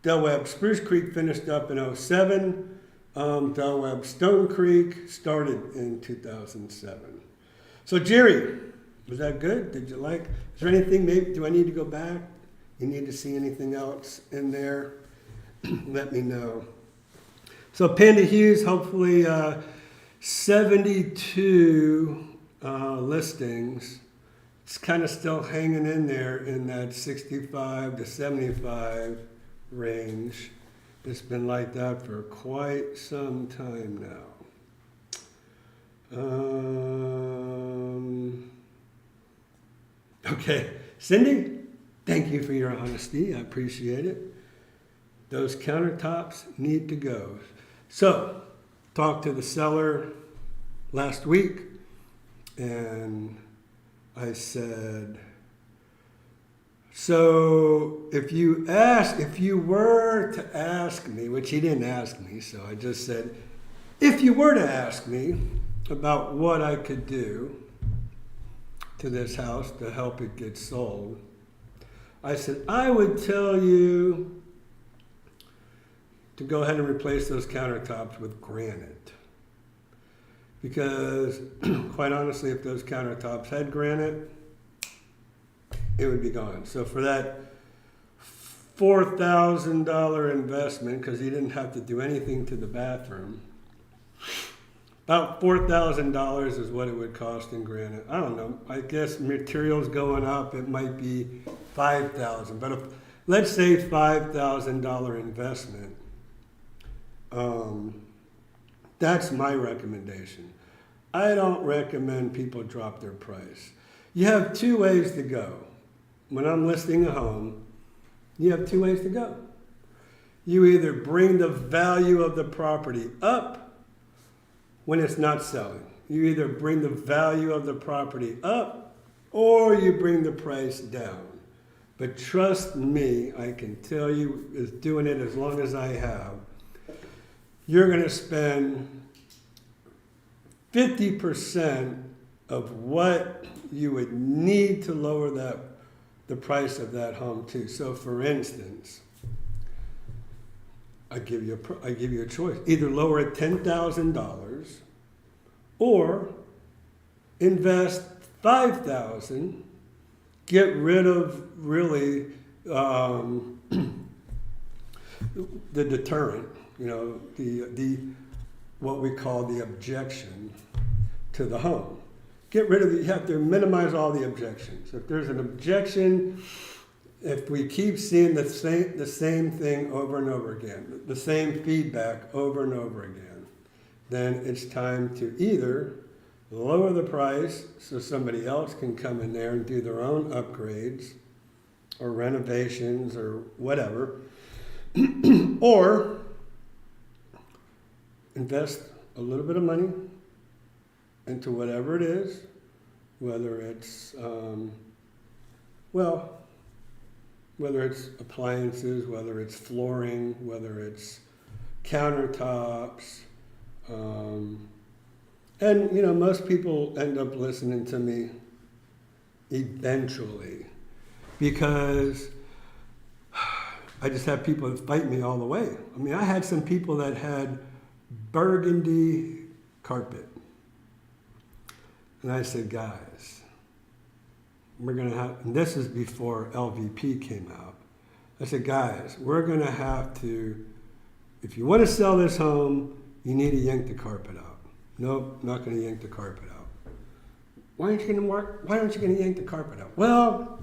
Del Webb Spruce Creek finished up in '07. Del Webb Stone Creek started in 2007. So Jerry, was that good? Did you like? Is there anything, maybe, do I need to go back? You need to see anything else in there? Let me know. So Panda Hughes, hopefully 72 listings. It's kind of still hanging in there in that 65 to 75 range. It's been like that for quite some time now. Okay, Cindy, thank you for your honesty. I appreciate it. Those countertops need to go. So, talked to the seller last week, and I said, so if you were to ask me, which he didn't ask me, so I just said, if you were to ask me about what I could do to this house to help it get sold, I said, I would tell you to go ahead and replace those countertops with granite. Because, quite honestly, if those countertops had granite, it would be gone. So for that $4,000 investment, because he didn't have to do anything to the bathroom, about $4,000 is what it would cost in granite. I don't know. I guess materials going up, it might be $5,000. But if, let's say $5,000 investment, that's my recommendation. I don't recommend people drop their price. You have two ways to go. When I'm listing a home, you have two ways to go. You either bring the value of the property up when it's not selling. You either bring the value of the property up or you bring the price down. But trust me, I can tell you, is doing it as long as I have, you're going to spend 50% of what you would need to lower the price of that home to. So for instance, I give you a choice. Either lower it $10,000 or invest $5,000, get rid of really the deterrent, the what we call the objection to the home. Get rid of you have to minimize all the objections. If there's an objection, if we keep seeing the same thing over and over again, the same feedback over and over again, then it's time to either lower the price so somebody else can come in there and do their own upgrades or renovations or whatever, or invest a little bit of money into whatever it is, whether it's, whether it's appliances, whether it's flooring, whether it's countertops. And, most people end up listening to me eventually because I just have people that fight me all the way. I mean, I had some people that had burgundy carpet. And I said, guys, we're going to have, and this is before LVP came out. I said, guys, we're going to have to, if you want to sell this home, you need to yank the carpet out. Nope, not going to yank the carpet out. Why aren't you going to yank the carpet out? Well,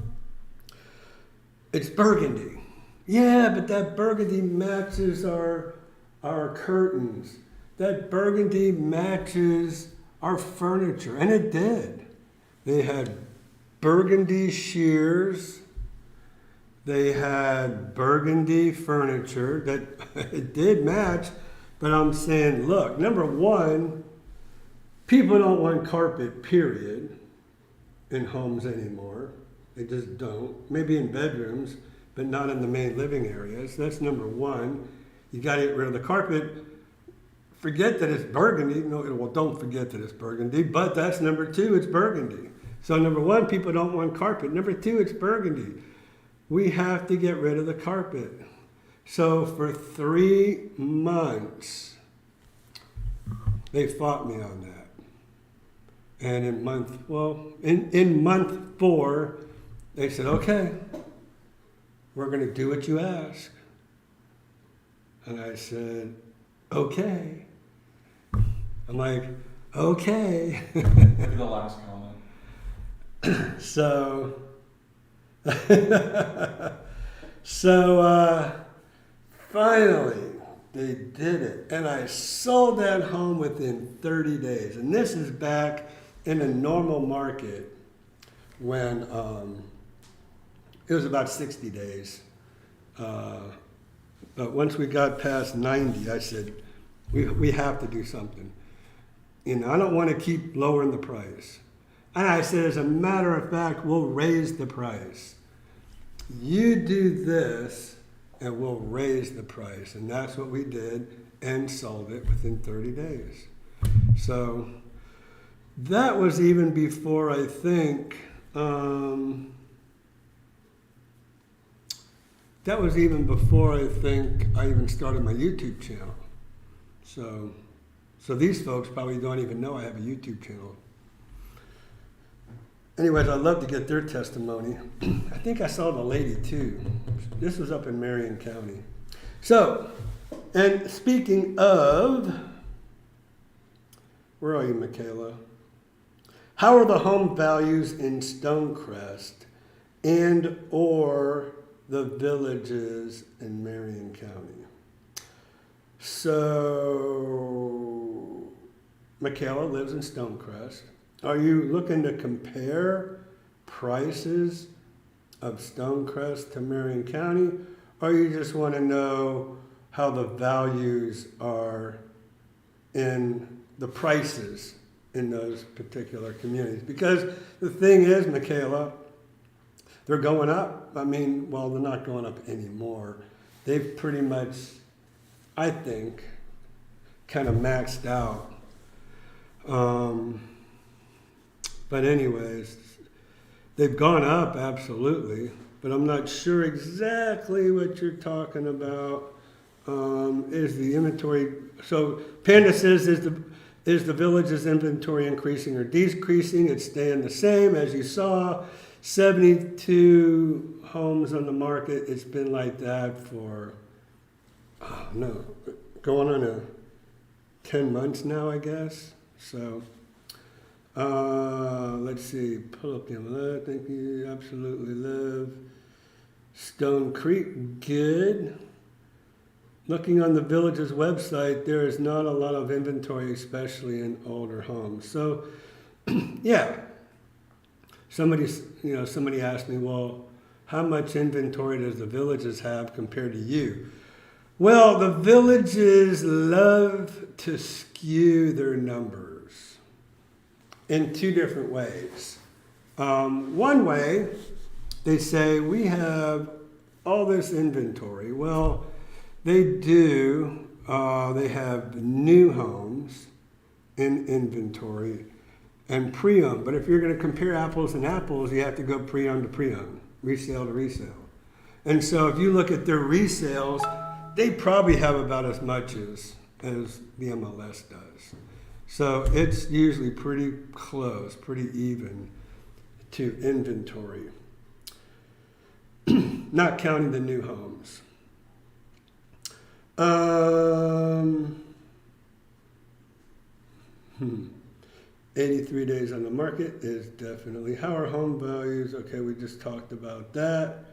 it's burgundy. Yeah, but that burgundy matches our curtains. That burgundy matches our furniture, and it did. They had burgundy shears. They had burgundy furniture that it did match, but I'm saying, look, number one, people don't want carpet, period, in homes anymore. They just don't. Maybe in bedrooms, but not in the main living areas. That's number one. You got to get rid of the carpet. Forget that it's burgundy. No, well, don't forget that it's burgundy, but that's number two, it's burgundy. So number one, people don't want carpet. Number two, it's burgundy. We have to get rid of the carpet. So for 3 months, they fought me on that. And in month 4, they said, okay, we're going to do what you ask. And I said, okay. I'm like, okay. Look at the last comment. So finally, they did it. And I sold that home within 30 days. And this is back in a normal market when it was about 60 days. But once we got past 90, I said, we have to do something. You know, I don't want to keep lowering the price. And I said, as a matter of fact, we'll raise the price. You do this, and we'll raise the price. And that's what we did, and sold it within 30 days. So that was even before, I think, I even started my YouTube channel. So these folks probably don't even know I have a YouTube channel. Anyways, I'd love to get their testimony. I think I saw the lady too. This was up in Marion County. So, and speaking of, where are you, Michaela? How are the home values in Stonecrest and or the villages in Marion County? So, Michaela lives in Stonecrest. Are you looking to compare prices of Stonecrest to Marion County? Or you just want to know how the values are in the prices in those particular communities? Because the thing is, Michaela, they're going up. I mean, well, they're not going up anymore. They've pretty much, I think, kind of maxed out. But anyways, they've gone up, absolutely. But I'm not sure exactly what you're talking about. Is the inventory, so Panda says, is the village's inventory increasing or decreasing? It's staying the same. As you saw, 72 homes on the market. It's been like that for, going on 10 months now, I guess. So, let's see, pull up the I think you absolutely live. Stone Creek, good. Looking on the village's website, there is not a lot of inventory, especially in older homes. So, yeah. Somebody asked me, well, how much inventory does the villages have compared to you? Well, the villages love to skew their numbers in two different ways. One way, they say, we have all this inventory. Well, they do. They have new homes in inventory and pre-owned. But if you're going to compare apples and apples, you have to go pre-owned to pre-owned, resale to resale. And so if you look at their resales, they probably have about as much as the MLS does. So it's usually pretty close, pretty even to inventory. Not counting the new homes. 83 days on the market is definitely. How are home values? Okay, we just talked about that.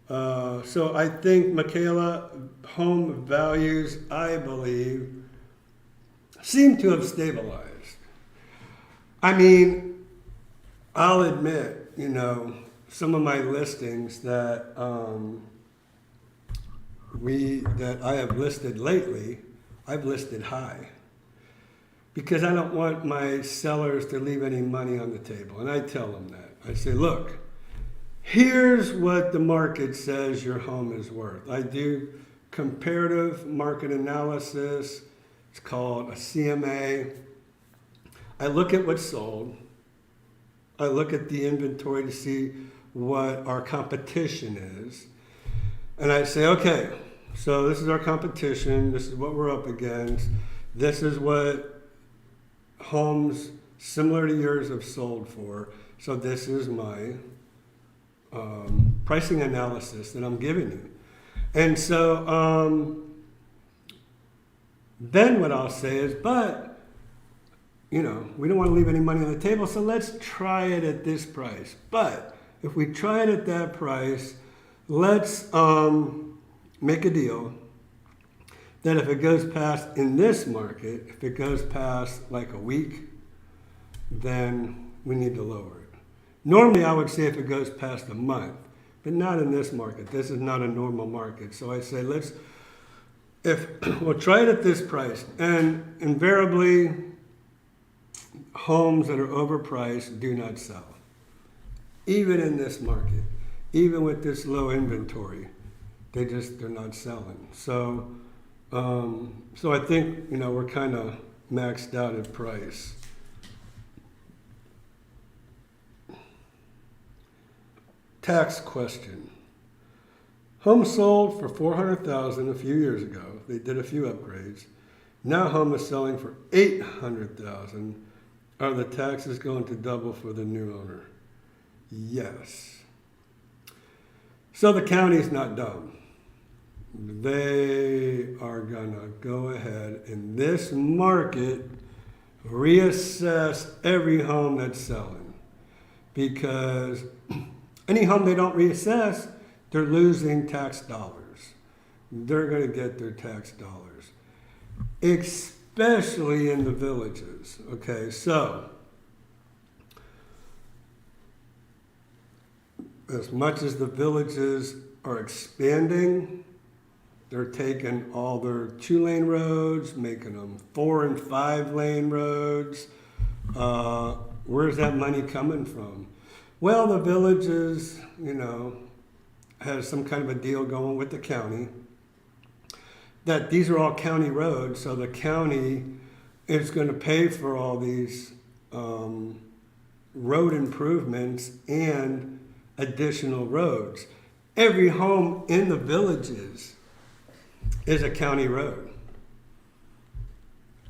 So I think, Michaela, home values, I believe, seem to have stabilized. I mean, I'll admit, some of my listings that I have listed lately, I've listed high. Because I don't want my sellers to leave any money on the table. And I tell them that. I say, look, Here's what the market says your home is worth. I do comparative market analysis. It's called a CMA. I look at what's sold. I look at the inventory to see what our competition is. And I say, okay, so this is our competition. This is what we're up against. This is what homes similar to yours have sold for. So this is my pricing analysis that I'm giving you. And so then what I'll say is, but, you know, we don't want to leave any money on the table, so let's try it at this price. But if we try it at that price, let's make a deal that if it goes past, in this market, if it goes past like a week, then we need to lower it. Normally I would say if it goes past a month, but not in this market. This is not a normal market. So I say we'll try it at this price. And invariably, homes that are overpriced do not sell. Even in this market, even with this low inventory, they're not selling. So I think, you know, we're kind of maxed out at price. Tax question. Home sold for $400,000 a few years ago. They did a few upgrades. Now home is selling for $800,000. Are the taxes going to double for the new owner? Yes. So the county's not dumb. They are gonna go ahead in this market reassess every home that's selling, because any home they don't reassess, they're losing tax dollars. They're going to get their tax dollars, especially in the villages. Okay, so as much as the villages are expanding, they're taking all their 2-lane roads, making them 4 and 5 lane roads. Where's that money coming from? Well, the villages, you know, has some kind of a deal going with the county that these are all county roads, so the county is going to pay for all these road improvements and additional roads. Every home in the villages is a county road.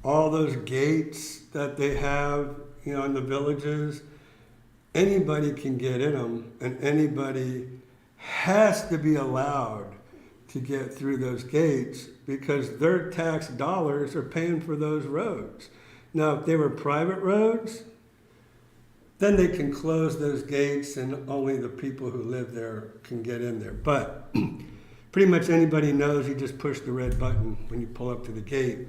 All those gates that they have, you know, in the villages, anybody can get in them, and anybody has to be allowed to get through those gates because their tax dollars are paying for those roads. Now, if they were private roads, then they can close those gates and only the people who live there can get in there. But pretty much anybody knows you just push the red button when you pull up to the gate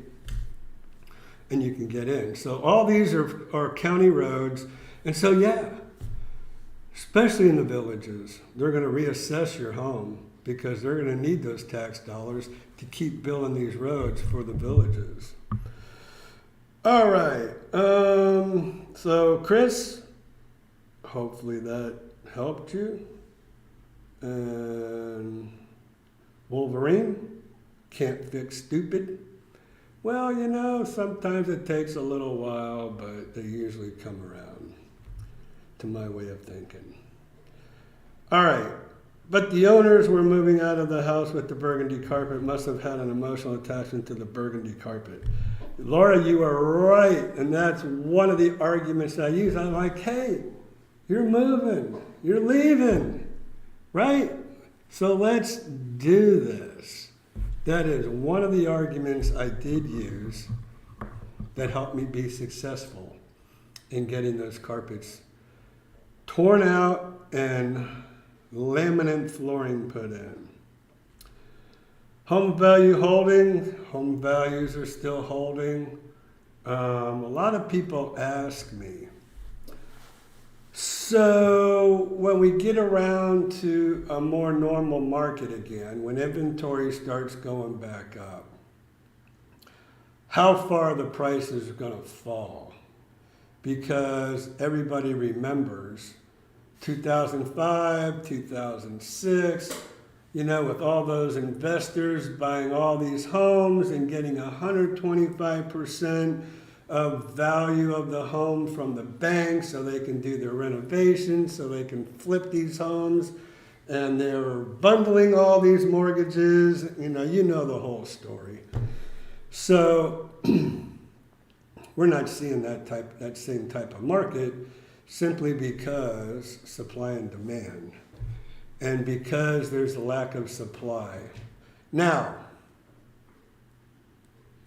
and you can get in. So all these are county roads. And so, yeah, especially in the villages, they're going to reassess your home because they're going to need those tax dollars to keep building these roads for the villages. All right. So, Chris, hopefully that helped you. And Wolverine, can't fix stupid. Well, you know, sometimes it takes a little while, but they usually come around, to my way of thinking. All right, but the owners were moving out of the house with the burgundy carpet, must have had an emotional attachment to the burgundy carpet. Laura, you are right, and that's one of the arguments I use. I'm like, hey, you're moving, you're leaving, right? So let's do this. That is one of the arguments I did use that helped me be successful in getting those carpets torn out and laminate flooring put in. Home value holding, home values are still holding. A lot of people ask me, so when we get around to a more normal market again, when inventory starts going back up, how far the prices are going to fall? Because everybody remembers 2005, 2006, with all those investors buying all these homes and getting 125% of value of the home from the bank so they can do their renovations, so they can flip these homes. And they're bundling all these mortgages, you know the whole story. So we're not seeing that same type of market simply because supply and demand, and because there's a lack of supply. Now,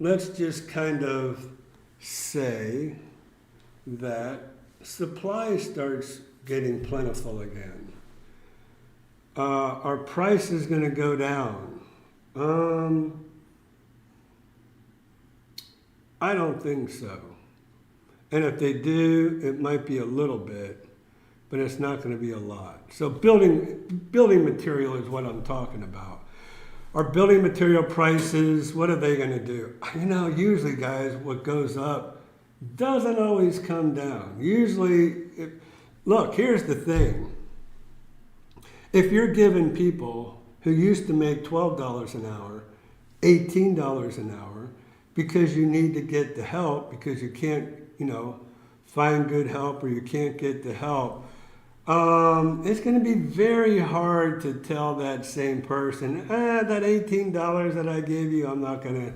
let's just kind of say that supply starts getting plentiful again. Our price is going to go down. I don't think so. And if they do, it might be a little bit, but it's not going to be a lot. So building material is what I'm talking about. Our building material prices, what are they going to do? Usually, guys, what goes up doesn't always come down. Usually, look, here's the thing. If you're giving people who used to make $12 an hour, $18 an hour, because you need to get the help, because you can't, find good help or you can't get the help, it's going to be very hard to tell that same person, that $18 that I gave you, I'm not going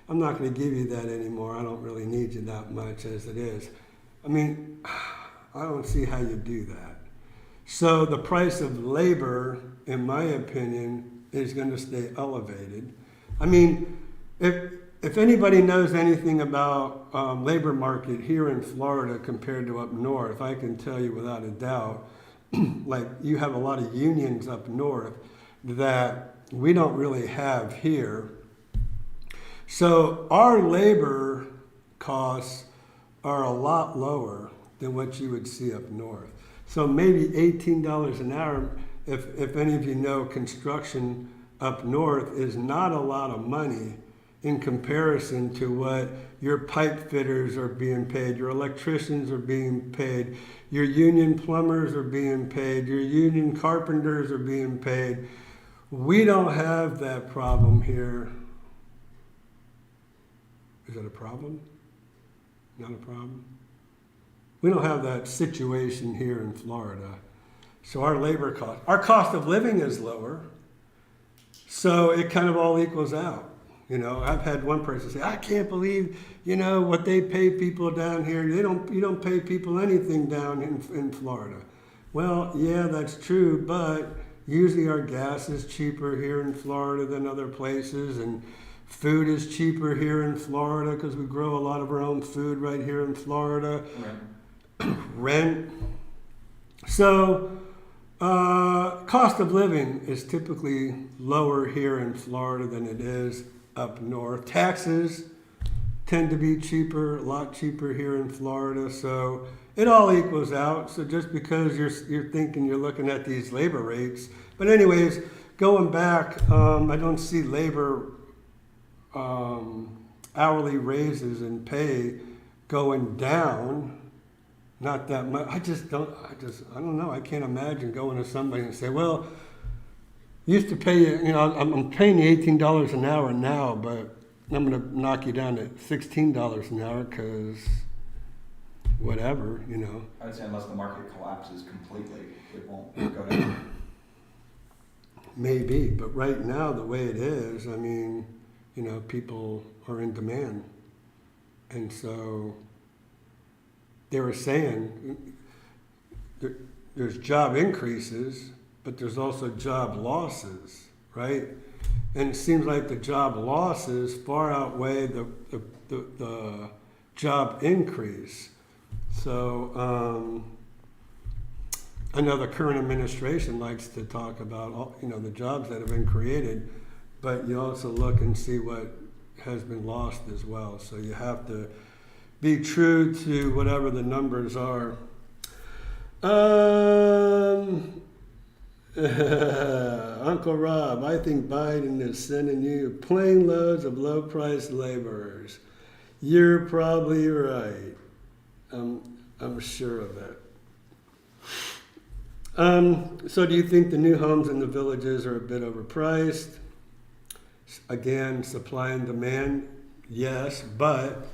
to give you that anymore. I don't really need you that much as it is. I don't see how you do that. So the price of labor, in my opinion, is going to stay elevated. If anybody knows anything about labor market here in Florida compared to up north, I can tell you without a doubt, like you have a lot of unions up north that we don't really have here. So our labor costs are a lot lower than what you would see up north. So maybe $18 an hour, if any of you know, construction up north is not a lot of money in comparison to what your pipe fitters are being paid, your electricians are being paid, your union plumbers are being paid, your union carpenters are being paid. We don't have that problem here. Is it a problem? Not a problem? We don't have that situation here in Florida. So our cost of living is lower. So it kind of all equals out. I've had one person say, I can't believe, what they pay people down here. You don't pay people anything down in Florida. Well, yeah, that's true, but usually our gas is cheaper here in Florida than other places, and food is cheaper here in Florida because we grow a lot of our own food right here in Florida. Rent. So cost of living is typically lower here in Florida than it is up north. Taxes tend to be cheaper, a lot cheaper here in Florida. So it all equals out. So just because you're thinking you're looking at these labor rates, but anyways, going back, I don't see labor hourly raises and pay going down. Not that much. I don't know. I can't imagine going to somebody and say, well, used to pay you, I'm paying you $18 an hour now, but I'm going to knock you down to $16 an hour because whatever, I'd say unless the market collapses completely, it won't go down. Maybe, but right now, the way it is, people are in demand. And so they were saying there's job increases, but there's also job losses, right? And it seems like the job losses far outweigh the job increase. So I know the current administration likes to talk about all, the jobs that have been created, but you also look and see what has been lost as well. So you have to be true to whatever the numbers are. Uncle Rob, I think Biden is sending you plane loads of low-priced laborers. You're probably right. I'm sure of it. So do you think the new homes in the villages are a bit overpriced? Again, supply and demand, yes, but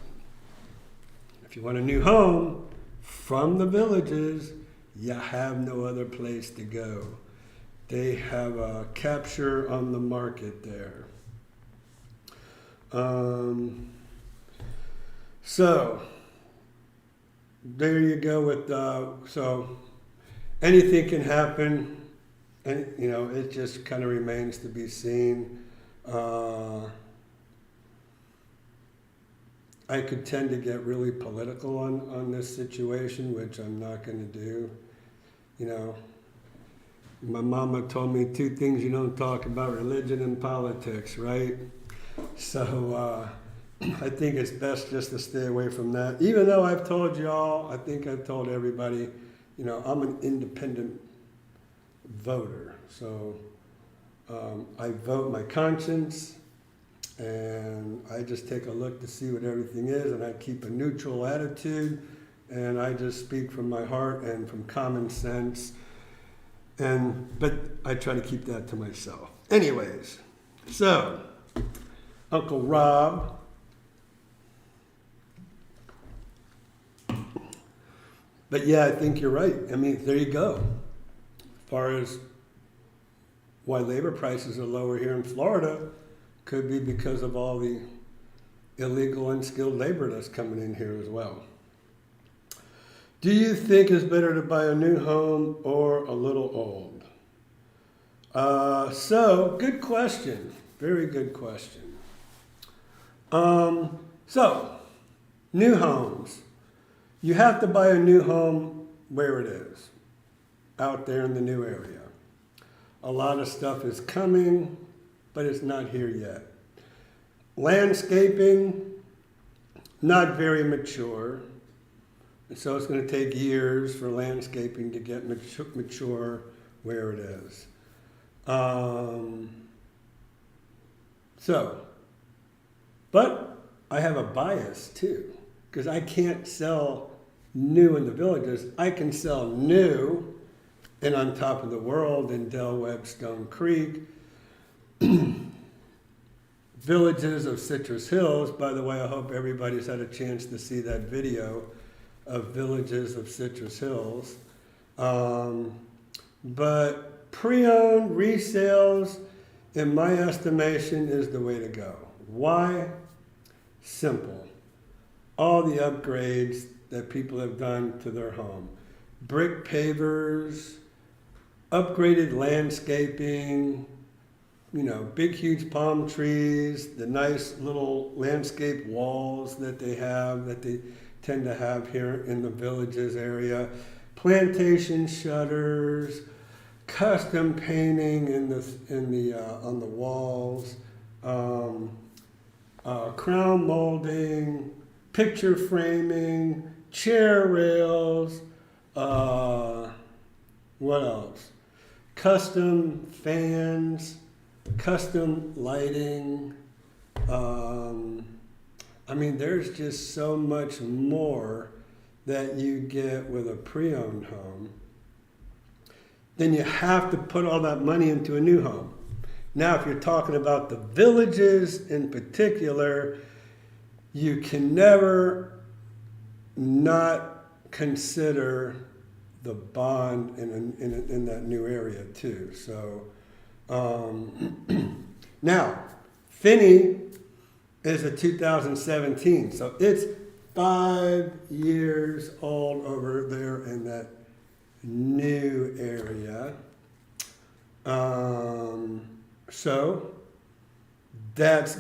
if you want a new home from the villages, you have no other place to go. They have a capture on the market there. So there you go with so anything can happen, and it just kind of remains to be seen. I could tend to get really political on this situation, which I'm not going to do. My mama told me 2 things you don't talk about: religion and politics, right? So I think it's best just to stay away from that. Even though I've told y'all, I think I've told everybody, I'm an independent voter. So I vote my conscience, and I just take a look to see what everything is, and I keep a neutral attitude, and I just speak from my heart and from common sense. But I try to keep that to myself. Anyways, so Uncle Rob, but yeah, I think you're right. I mean, there you go. As far as why labor prices are lower here in Florida, could be because of all the illegal unskilled labor that's coming in here as well. Do you think it's better to buy a new home or a little old? So, good question. Very good question. So, new homes. You have to buy a new home where it is, out there in the new area. A lot of stuff is coming, but it's not here yet. Landscaping, not very mature. So it's going to take years for landscaping to get mature where it is. But I have a bias too, because I can't sell new in the villages. I can sell new and on top of the world in Del Webb, Stone Creek. Villages of Citrus Hills. By the way, I hope everybody's had a chance to see that video of Villages of Citrus Hills. But pre-owned resales, in my estimation, is the way to go. Why? Simple. All the upgrades that people have done to their home. Brick pavers, upgraded landscaping, big huge palm trees, the nice little landscape walls that they tend to have here in the villages area, plantation shutters, custom painting on the walls, crown molding, picture framing, chair rails, what else? Custom fans, custom lighting. There's just so much more that you get with a pre-owned home. Then you have to put all that money into a new home. Now, if you're talking about the villages in particular, you can never not consider the bond in that new area too. So now, Finney is a 2017, so it's 5 years old over there in that new area. So that's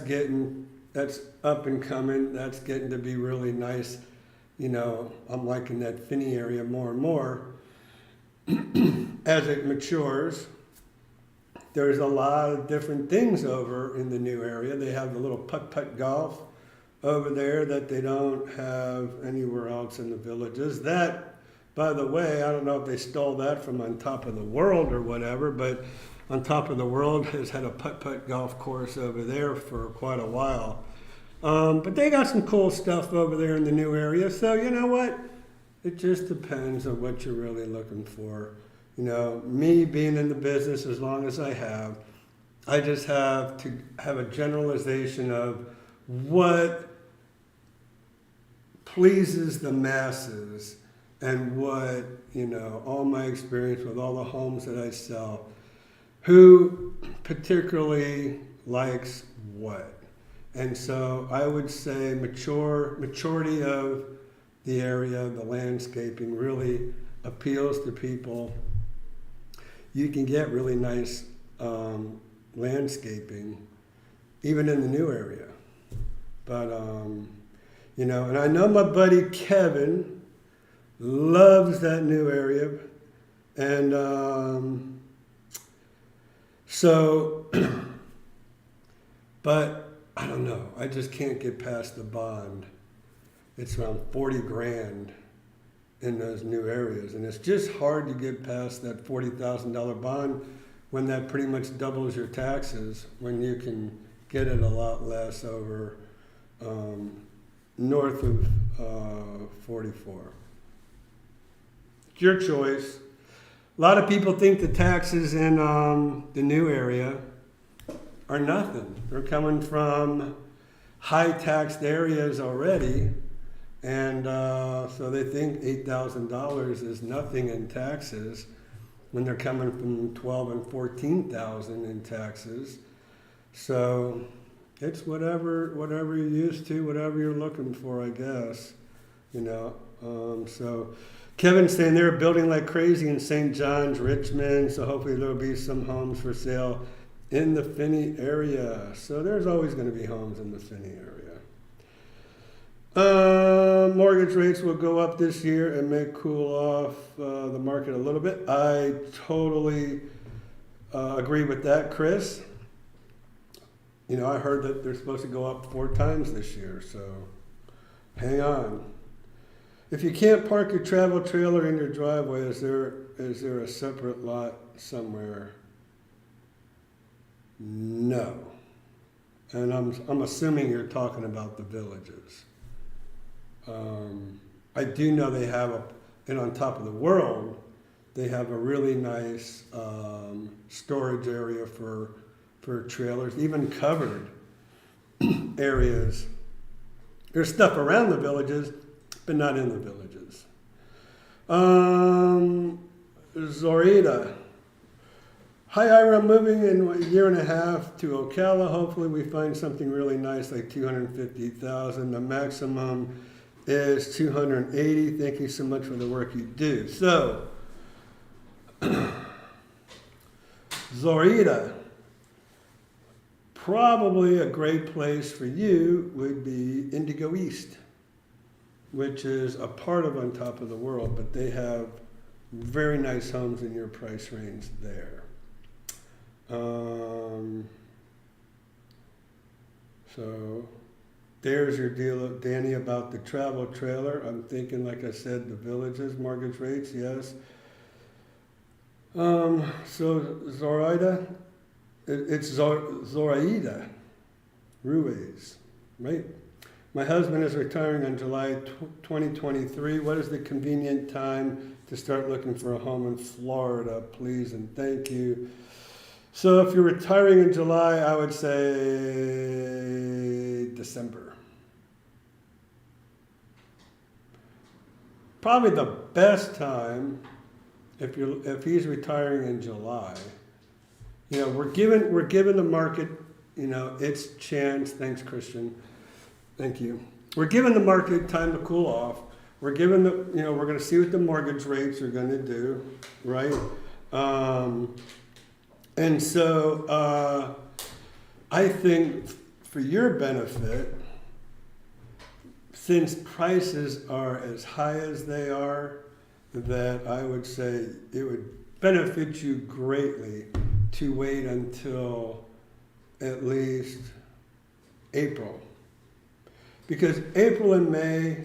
up and coming. That's getting to be really nice. I'm liking that Finney area more and more. As it matures, there's a lot of different things over in the new area. They have the little putt-putt golf over there that they don't have anywhere else in the villages. That, by the way, I don't know if they stole that from On Top of the World or whatever, but On Top of the World has had a putt-putt golf course over there for quite a while. But they got some cool stuff over there in the new area. So you know what? It just depends on what you're really looking for. You know, me being in the business as long as I have, I just have to have a generalization of what pleases the masses and what, you know, all my experience with all the homes that I sell, who particularly likes what. And so I would say maturity of the area, the landscaping really appeals to people. You can get really nice landscaping even in the new area. But, you know, and I know my buddy Kevin loves that new area. And so, but I don't know. I just can't get past the bond. It's around 40 grand in those new areas. And it's just hard to get past that $40,000 bond when that pretty much doubles your taxes, when you can get it a lot less over north of 44. It's your choice. A lot of people think the taxes in the new area are nothing. They're coming from high taxed areas already, and so they think $8,000 is nothing in taxes when they're coming from 12 and 14,000 in taxes. So it's whatever you're used to, whatever you're looking for, I guess. You know, so Kevin's saying they're building like crazy in St. John's, Richmond. So hopefully there'll be some homes for sale in the Finney area. So there's always going to be homes in the Finney area. Mortgage rates will go up this year and may cool off the market a little bit. I totally agree with that, Chris. You know, I heard that they're supposed to go up 4 times this year, so hang on. If you can't park your travel trailer in your driveway, is there a separate lot somewhere? No. And I'm assuming you're talking about the villages. I do know they have and on top of the world, they have a really nice storage area for trailers, even covered areas. There's stuff around the villages, but not in the villages. Zorita. Hi, Ira. I'm moving in a year and a half to Ocala. Hopefully we find something really nice like $250,000. The maximum is $280,000. Thank you so much for the work you do. So, Zorita, probably a great place for you would be Indigo East, which is a part of On Top of the World, but they have very nice homes in your price range there. So there's your deal, Danny, about the travel trailer. I'm thinking, like I said, the villages, mortgage rates, yes. So Zoraida, it's Zoraida Ruiz, right? My husband is retiring on July 2023. What is the convenient time to start looking for a home in Florida, please and thank you. So if you're retiring in July, I would say December. Probably the best time if he's retiring in July. You know, we're giving the market, you know, its chance. Thanks, Christian. Thank you. We're giving the market time to cool off. We're giving we're going to see what the mortgage rates are going to do, right? And so I think for your benefit, since prices are as high as they are, that I would say it would benefit you greatly to wait until at least April. Because April and May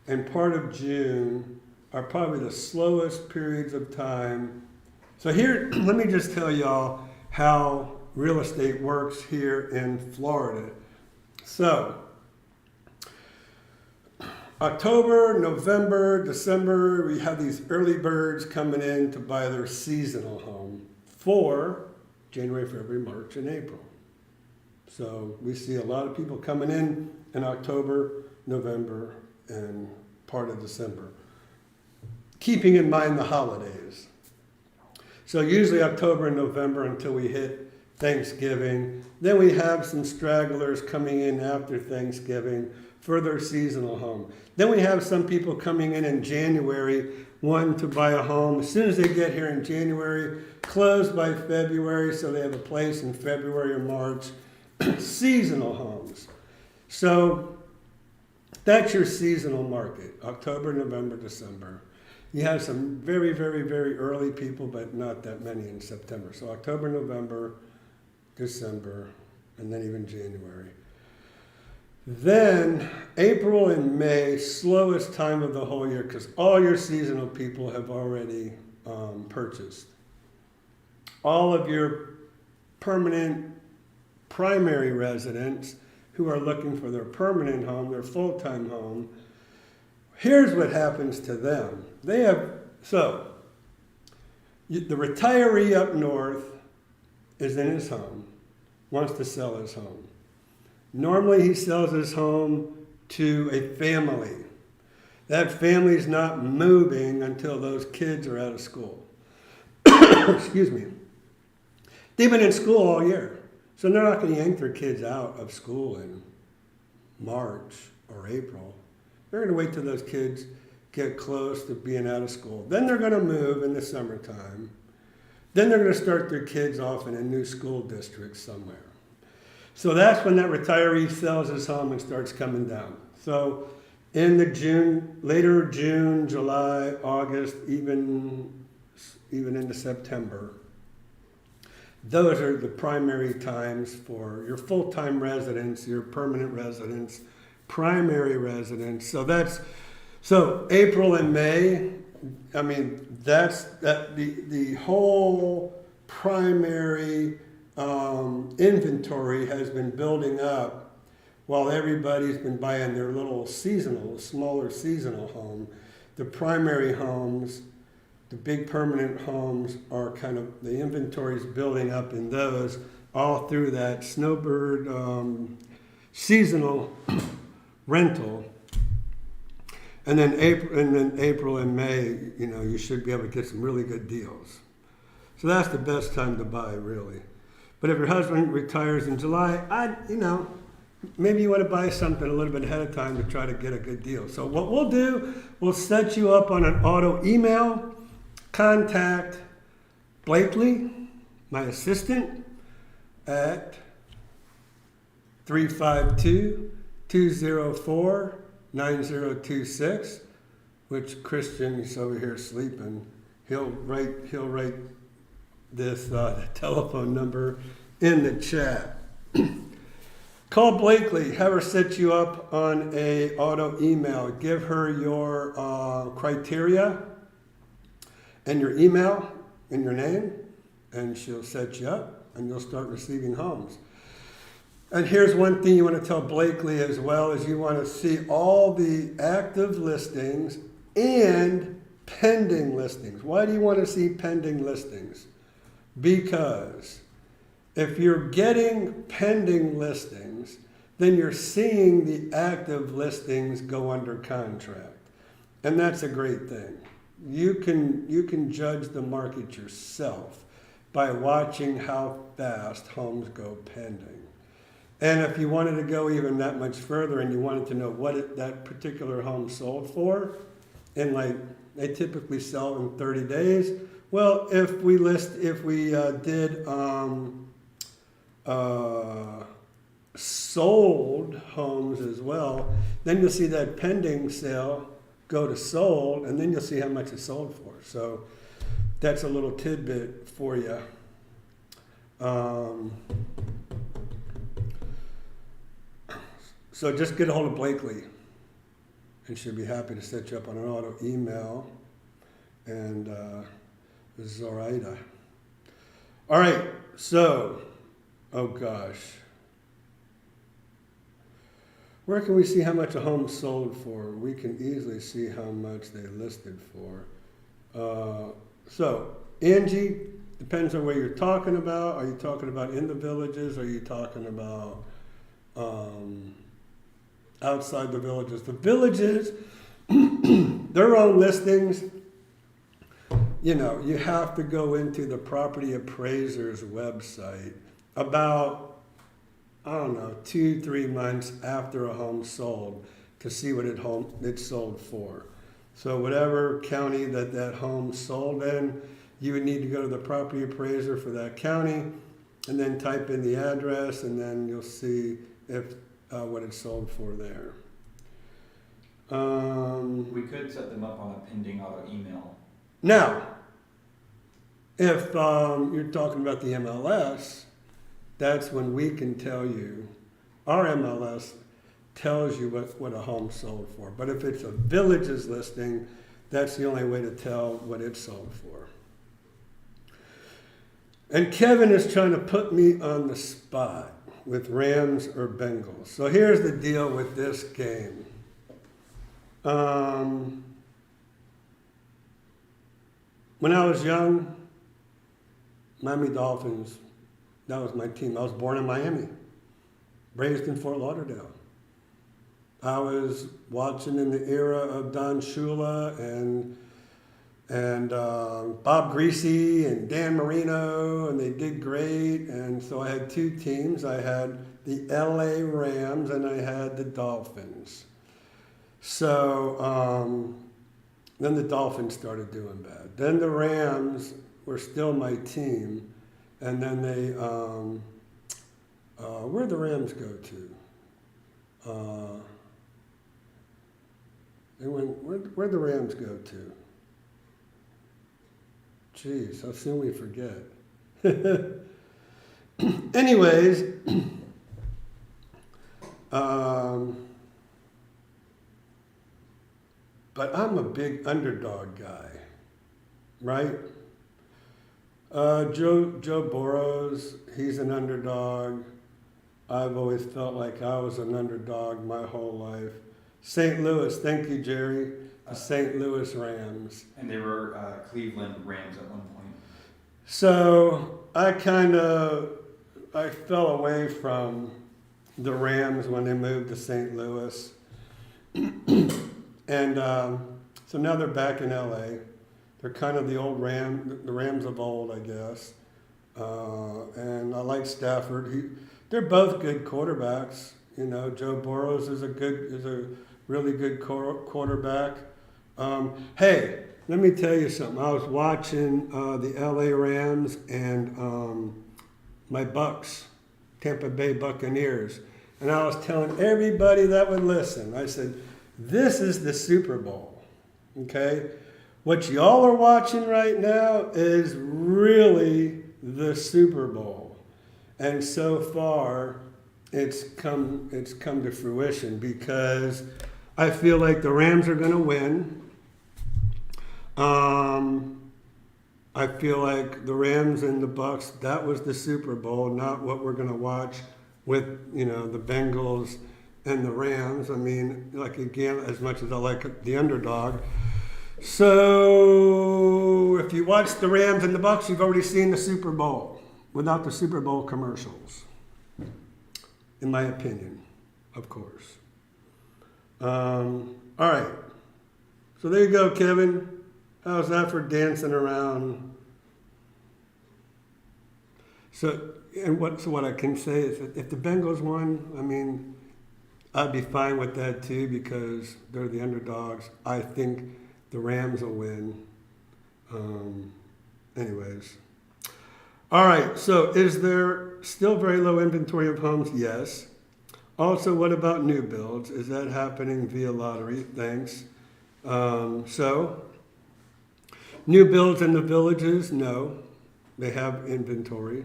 and part of June are probably the slowest periods of time. So here, let me just tell y'all how real estate works here in Florida. So, October, November, December, we have these early birds coming in to buy their seasonal home for January, February, March, and April. So we see a lot of people coming in October, November, and part of December, keeping in mind the holidays. So usually October and November until we hit Thanksgiving. Then we have some stragglers coming in after Thanksgiving for their seasonal home. Then we have some people coming in January, one to buy a home. As soon as they get here in January, close by February, so they have a place in February or March. Seasonal homes. So that's your seasonal market, October, November, December. You have some very, very, very early people, but not that many in September. So October, November, December, and then even January. Then April and May, slowest time of the whole year, because all your seasonal people have already purchased. All of your permanent primary residents who are looking for their permanent home, their full-time home, here's what happens to them. The retiree up north is in his home, wants to sell his home. Normally he sells his home to a family. That family's not moving until those kids are out of school. Excuse me. They've been in school all year. So they're not going to yank their kids out of school in March or April. They're going to wait till those kids get close to being out of school. Then they're going to move in the summertime. Then they're going to start their kids off in a new school district somewhere. So that's when that retiree sells his home and starts coming down. So in the later June, July, August, even into September, those are the primary times for your full-time residents, your permanent residents, primary residents. So April and May, I mean, the whole primary inventory has been building up while everybody's been buying their little smaller seasonal home. The primary homes, the big permanent homes are the inventory's building up in those all through that snowbird seasonal rental. And then April and May, you should be able to get some really good deals. So that's the best time to buy, really. But if your husband retires in July, maybe you want to buy something a little bit ahead of time to try to get a good deal. So what we'll do, we'll set you up on an auto email. Contact Blakely, my assistant, at 352-204-9026, which Christian is over here sleeping. He'll write this telephone number in the chat. Call Blakely, have her set you up on a auto email. Give her your criteria and your email and your name, and she'll set you up, and you'll start receiving homes. And here's one thing you want to tell Blakely as well, is you want to see all the active listings and pending listings. Why do you want to see pending listings? Because if you're getting pending listings, then you're seeing the active listings go under contract. And that's a great thing. You can judge the market yourself by watching how fast homes go pending. And if you wanted to go even that much further and you wanted to know what that particular home sold for, and they typically sell in 30 days. Well, if we did sold homes as well, then you'll see that pending sale go to sold, and then you'll see how much it's sold for. So that's a little tidbit for you. So just get a hold of Blakely, and she'll be happy to set you up on an auto email. And this is all right. All right, so, oh gosh. Where can we see how much a home sold for? We can easily see how much they listed for. So, Angie, depends on where you're talking about. Are you talking about in the villages? Are you talking about outside the villages? The villages, their own listings, you know, you have to go into the property appraiser's website about, I don't know, 2-3 months after a home sold to see what it sold for. So whatever county that home sold in, you would need to go to the property appraiser for that county and then type in the address, and then you'll see if what it sold for there. We could set them up on a pending auto email. Now, if you're talking about the MLS, that's when we can tell you, our MLS tells you what a home sold for. But if it's a village's listing, that's the only way to tell what it sold for. And Kevin is trying to put me on the spot with Rams or Bengals. So here's the deal with this game. When I was young, Miami Dolphins, that was my team. I was born in Miami, raised in Fort Lauderdale. I was watching in the era of Don Shula and Bob Greasy and Dan Marino, and they did great. And so I had two teams. I had the LA Rams and I had the Dolphins. So then the Dolphins started doing bad. Then the Rams were still my team. And then they, where'd the Rams go to? Where'd the Rams go to? Jeez, how soon we forget. Anyways, but I'm a big underdog guy, right? Joe Burrows, he's an underdog. I've always felt like I was an underdog my whole life. St. Louis, thank you, Jerry. The St. Louis Rams. And they were Cleveland Rams at one point. So I fell away from the Rams when they moved to St. Louis. And so now they're back in LA. They're kind of the Rams of old, I guess. And I like Stafford. They're both good quarterbacks. You know, Joe Burrows is a really good quarterback. Hey, let me tell you something. I was watching the LA Rams and my Bucks, Tampa Bay Buccaneers. And I was telling everybody that would listen, I said, this is the Super Bowl, okay? What y'all are watching right now is really the Super Bowl. And so far, it's come to fruition because I feel like the Rams are going to win. I feel like the Rams and the Bucks, that was the Super Bowl, not what we're going to watch with, you know, the Bengals and the Rams. I mean, like, again, as much as I like the underdog. So if you watch the Rams and the Bucks, you've already seen the Super Bowl without the Super Bowl commercials, in my opinion, of course. All right. So there you go, Kevin. How's that for dancing around? So what I can say is that if the Bengals won, I mean, I'd be fine with that too because they're the underdogs. I think the Rams will win. Anyways. All right, so is there still very low inventory of homes? Yes. Also, what about new builds? Is that happening via lottery? Thanks. So, new builds in the villages? No. They have inventory.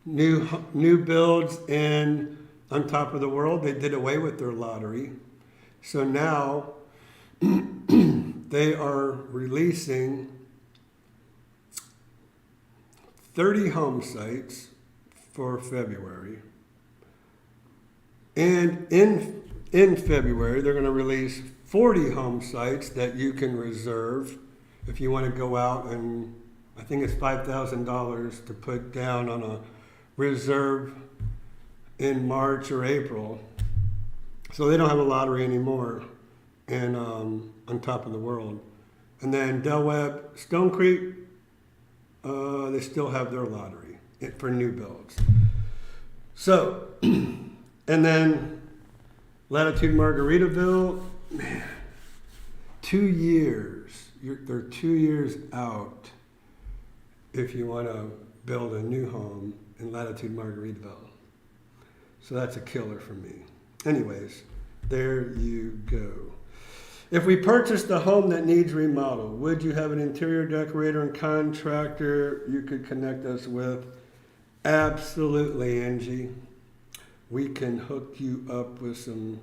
New builds on top of the world, they did away with their lottery. So now they are releasing 30 home sites for February. And in February, they're going to release 40 home sites that you can reserve if you want to go out, and I think it's $5,000 to put down on a reserve in March or April. So they don't have a lottery anymore and on top of the world. And then Del Webb, Stone Creek, they still have their lottery for new builds. So, and then Latitude Margaritaville, man, 2 years. They're 2 years out if you want to build a new home in Latitude Margaritaville. So that's a killer for me. Anyways, there you go. If we purchased a home that needs remodel, would you have an interior decorator and contractor you could connect us with? Absolutely, Angie. We can hook you up with some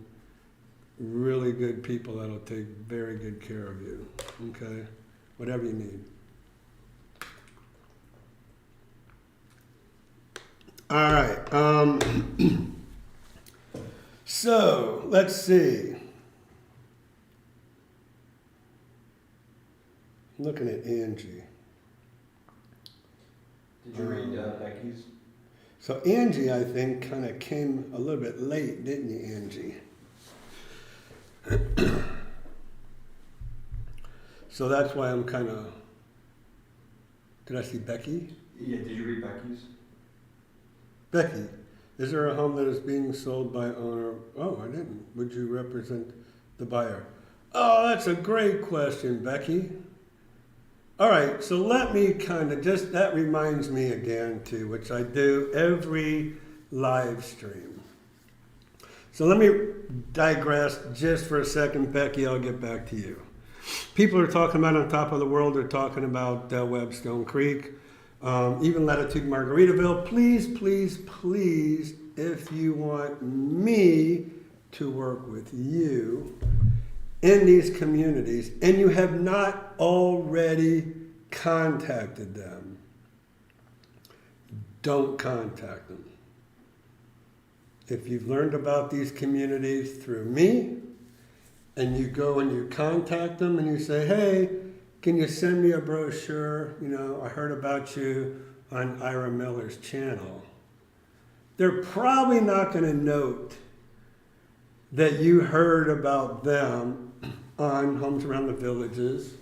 really good people that'll take very good care of you. Okay? Whatever you need. All right. So, let's see. I'm looking at Angie. Did you read Becky's? So Angie, I think, kind of came a little bit late, didn't you, Angie? So that's why I'm kind of... Did I see Becky? Yeah, did you read Becky's? Becky, is there a home that is being sold by owner? Oh, I didn't. Would you represent the buyer? Oh, that's a great question, Becky. All right, so let me kind of just, that reminds me again too, which I do every live stream. So let me digress just for a second, Becky, I'll get back to you. People are talking about on top of the world, they're talking about Del Webb, Stone Creek, even Latitude Margaritaville. Please, please, please, if you want me to work with you in these communities and you have not already contacted them, don't contact them. If you've learned about these communities through me and you go and you contact them and you say, hey, can you send me a brochure? You know, I heard about you on Ira Miller's channel. They're probably not going to note that you heard about them on Homes Around the Villages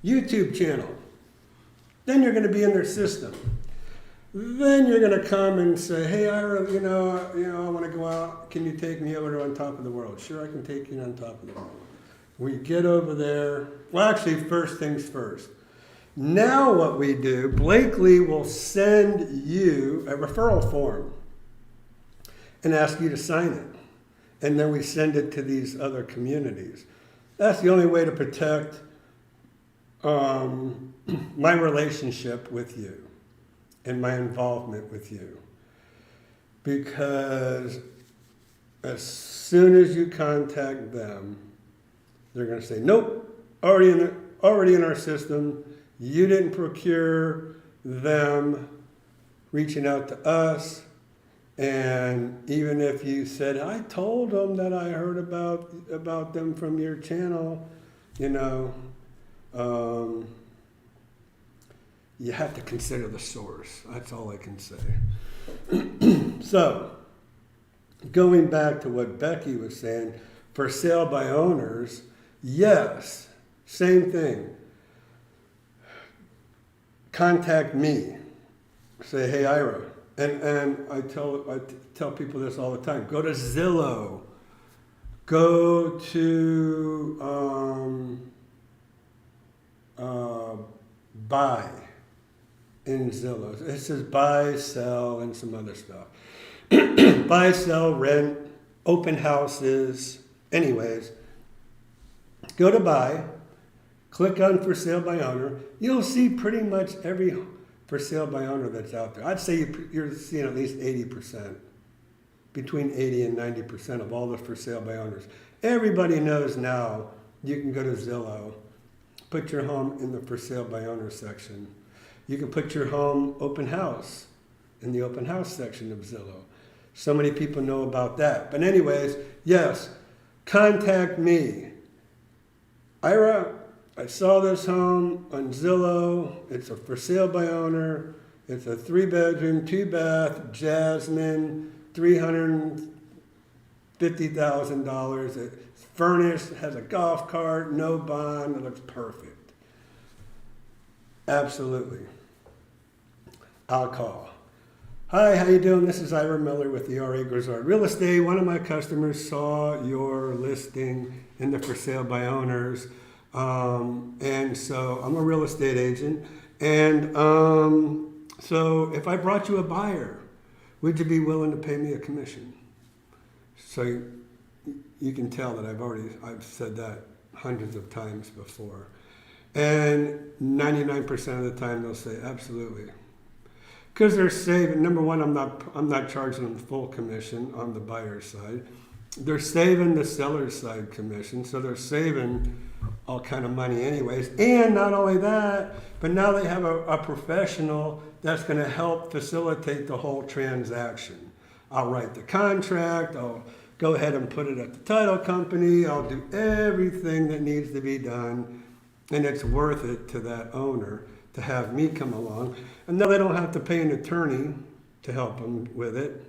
YouTube channel. Then you're going to be in their system. Then you're going to come and say, hey, Ira, you know, I want to go out. Can you take me over to On Top of the World? Sure, I can take you on Top of the World. We get over there. Well, actually, first things first. Now what we do, Blakely will send you a referral form and ask you to sign it. And then we send it to these other communities. That's the only way to protect my relationship with you and my involvement with you. Because as soon as you contact them, they're going to say, nope, already in our system. You didn't procure them reaching out to us. And even if you said, I told them that I heard about them from your channel, you know, you have to consider the source. That's all I can say. So, going back to what Becky was saying, for sale by owners, yes, same thing. Contact me. Say, hey, Ira. And I tell people this all the time. Go to Zillow. Go to buy in Zillow. It says buy, sell, and some other stuff. Buy, sell, rent, open houses. Anyways, go to buy. Click on for sale by owner. You'll see pretty much every for sale by owner that's out there. I'd say you're seeing at least 80%, between 80 and 90% of all the for sale by owners. Everybody knows now you can go to Zillow, put your home in the for sale by owner section. You can put your home open house in the open house section of Zillow. So many people know about that. But anyways, yes, contact me. Ira, I saw this home on Zillow. It's a for sale by owner. It's a 3-bedroom, 2-bath, Jasmine, $350,000. It's furnished, has a golf cart, no bond. It looks perfect. Absolutely. I'll call. Hi, how you doing? This is Ira Miller with the RA Grizzard Real Estate. One of my customers saw your listing in the for sale by owners. And so I'm a real estate agent. And so if I brought you a buyer, would you be willing to pay me a commission? So you can tell that I've said that hundreds of times before. And 99% of the time they'll say absolutely. Because they're saving, number one, I'm not charging them full commission on the buyer's side. They're saving the seller's side commission, so they're saving all kind of money anyways. And not only that, but now they have a professional that's going to help facilitate the whole transaction. I'll write the contract, I'll go ahead and put it at the title company, I'll do everything that needs to be done, and it's worth it to that owner to have me come along. And now they don't have to pay an attorney to help them with it.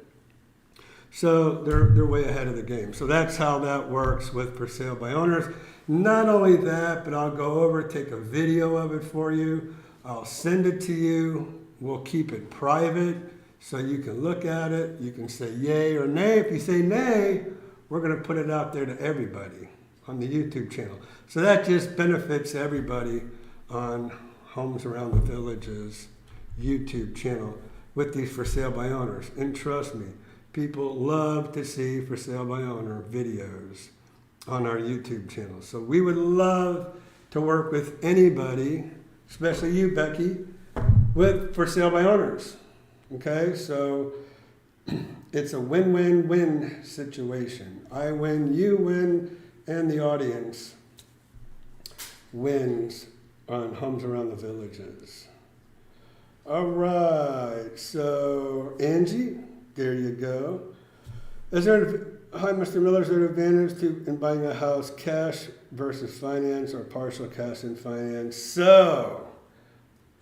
So they're way ahead of the game. So that's how that works with for sale by owners. Not only that, but I'll go over, take a video of it for you. I'll send it to you. We'll keep it private so you can look at it. You can say yay or nay. If you say nay, we're going to put it out there to everybody on the YouTube channel. So that just benefits everybody on Homes Around the Village's YouTube channel with these for sale by owners. And trust me, people love to see for sale by owner videos on our YouTube channel. So we would love to work with anybody, especially you, Becky, with for sale by owners. Okay, so it's a win-win-win situation. I win, you win, and the audience wins on Homes Around the Villages. All right, so Angie, there you go. Hi, Mr. Miller, is there an advantage in buying a house cash versus finance or partial cash and finance? So,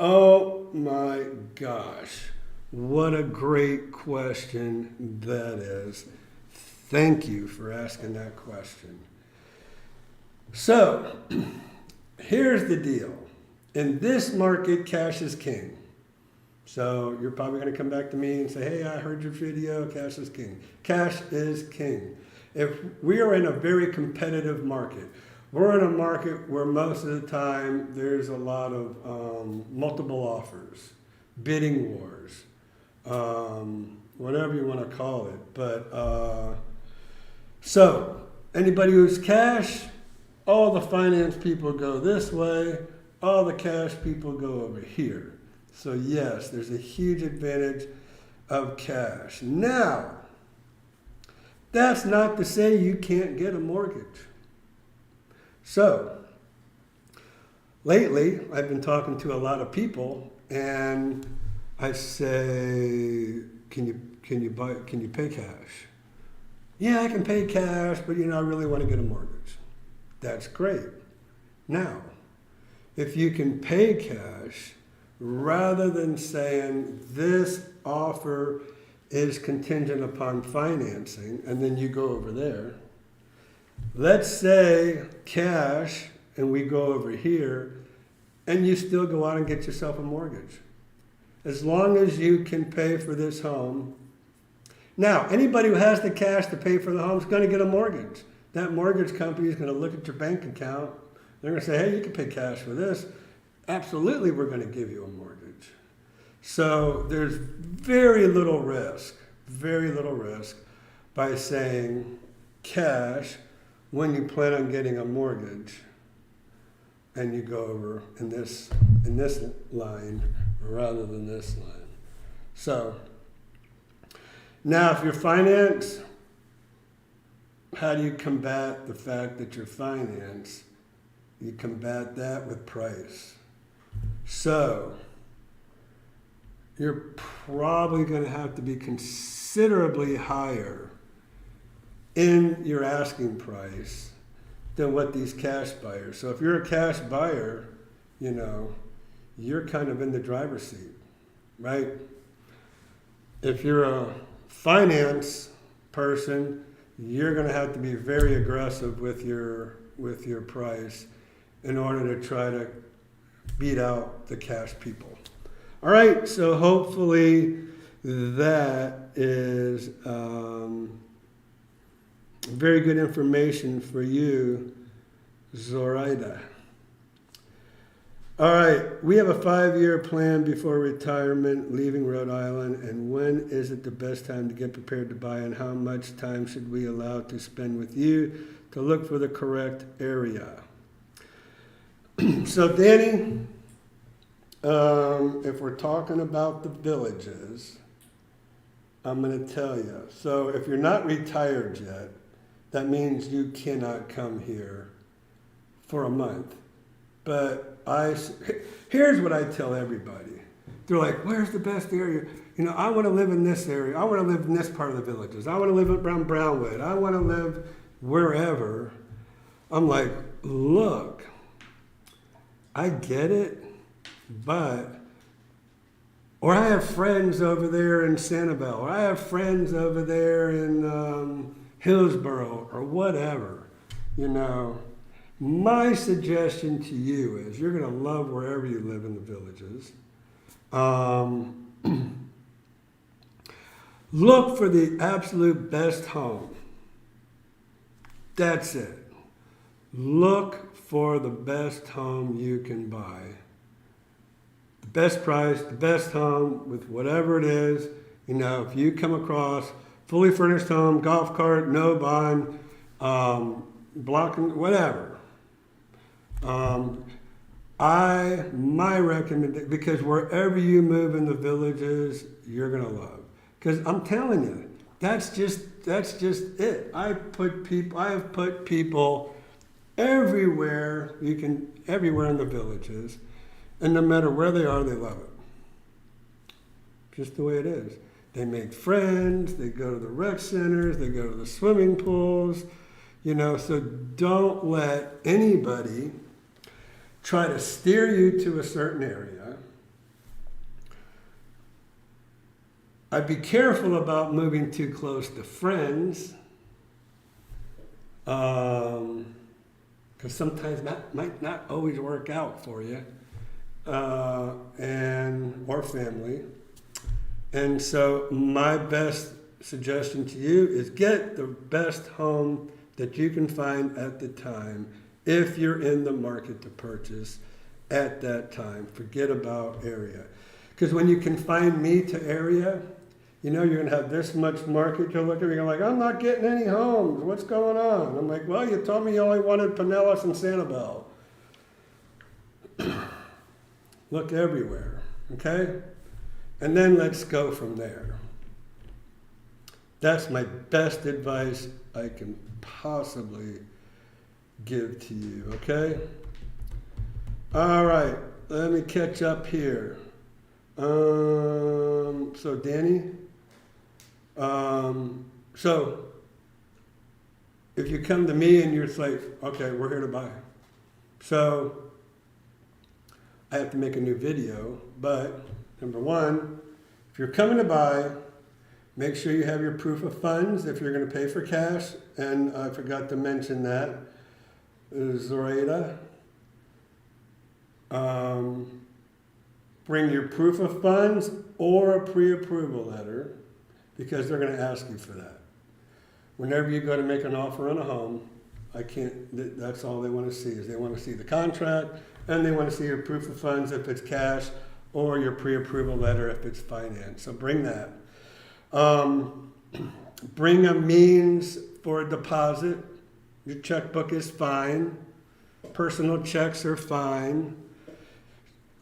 oh my gosh, what a great question that is. Thank you for asking that question. So, here's the deal. In this market, cash is king. So you're probably going to come back to me and say, hey, I heard your video, cash is king. Cash is king. If we are in a very competitive market, we're in a market where most of the time there's a lot of multiple offers, bidding wars, whatever you want to call it. But so anybody who's cash, all the finance people go this way, all the cash people go over here. So yes, there's a huge advantage of cash. Now, that's not to say you can't get a mortgage. So, lately, I've been talking to a lot of people, and I say, can you pay cash? Yeah, I can pay cash, but I really want to get a mortgage. That's great. Now, if you can pay cash, rather than saying this offer is contingent upon financing, and then you go over there, let's say cash, and we go over here, and you still go out and get yourself a mortgage. As long as you can pay for this home. Now, anybody who has the cash to pay for the home is going to get a mortgage. That mortgage company is going to look at your bank account. They're going to say, hey, you can pay cash for this. Absolutely, we're going to give you a mortgage. So there's very little risk by saying cash when you plan on getting a mortgage and you go over in this line rather than this line. So now if you're financed, how do you combat the fact that you're financed? You combat that with price. So you're probably going to have to be considerably higher in your asking price than what these cash buyers. So if you're a cash buyer, you know, you're kind of in the driver's seat, right? If you're a finance person, you're going to have to be very aggressive with your price in order to try to beat out the cash people. All right, so hopefully that is very good information for you, Zoraida. All right, we have a 5-year plan before retirement, leaving Rhode Island, and when is it the best time to get prepared to buy, and how much time should we allow to spend with you to look for the correct area? So Danny, if we're talking about the villages, I'm going to tell you. So if you're not retired yet, that means you cannot come here for a month. But here's what I tell everybody. They're like, where's the best area? You know, I want to live in this area. I want to live in this part of the villages. I want to live around Brownwood. I want to live wherever. I'm like, look, I get it, or I have friends over there in Sanibel, or I have friends over there in Hillsborough, or whatever, you know. My suggestion to you is you're going to love wherever you live in the villages. Look for the absolute best home. That's it. Look for the best home you can buy. The best price, the best home with whatever it is. You know, if you come across fully furnished home, golf cart, no bond, blocking, whatever. My recommendation, because wherever you move in the villages, you're gonna love. Because I'm telling you, that's just it. I have put people everywhere everywhere in the villages, and no matter where they are, they love it. Just the way it is. They make friends. They go to the rec centers. They go to the swimming pools. You know, so don't let anybody try to steer you to a certain area. I'd be careful about moving too close to friends, because sometimes that might not always work out for you, or family. And so my best suggestion to you is get the best home that you can find at the time if you're in the market to purchase at that time. Forget about area. Because when you confine me to area, you know, you're going to have this much market. You'll look at me and you're like, I'm not getting any homes. What's going on? I'm like, well, you told me you only wanted Pinellas and Sanibel. Look everywhere, okay? And then let's go from there. That's my best advice I can possibly give to you, okay? All right, let me catch up here. So Danny, so if you come to me and you're like, okay, we're here to buy. So I have to make a new video, but number one, if you're coming to buy, make sure you have your proof of funds if you're going to pay for cash. And I forgot to mention that. Zoraida. Bring your proof of funds or a pre-approval letter, because they're going to ask you for that. Whenever you go to make an offer on a home, that's all they want to see, is they want to see the contract, and they want to see your proof of funds if it's cash, or your pre-approval letter if it's finance. So bring that. Bring a means for a deposit. Your checkbook is fine. Personal checks are fine.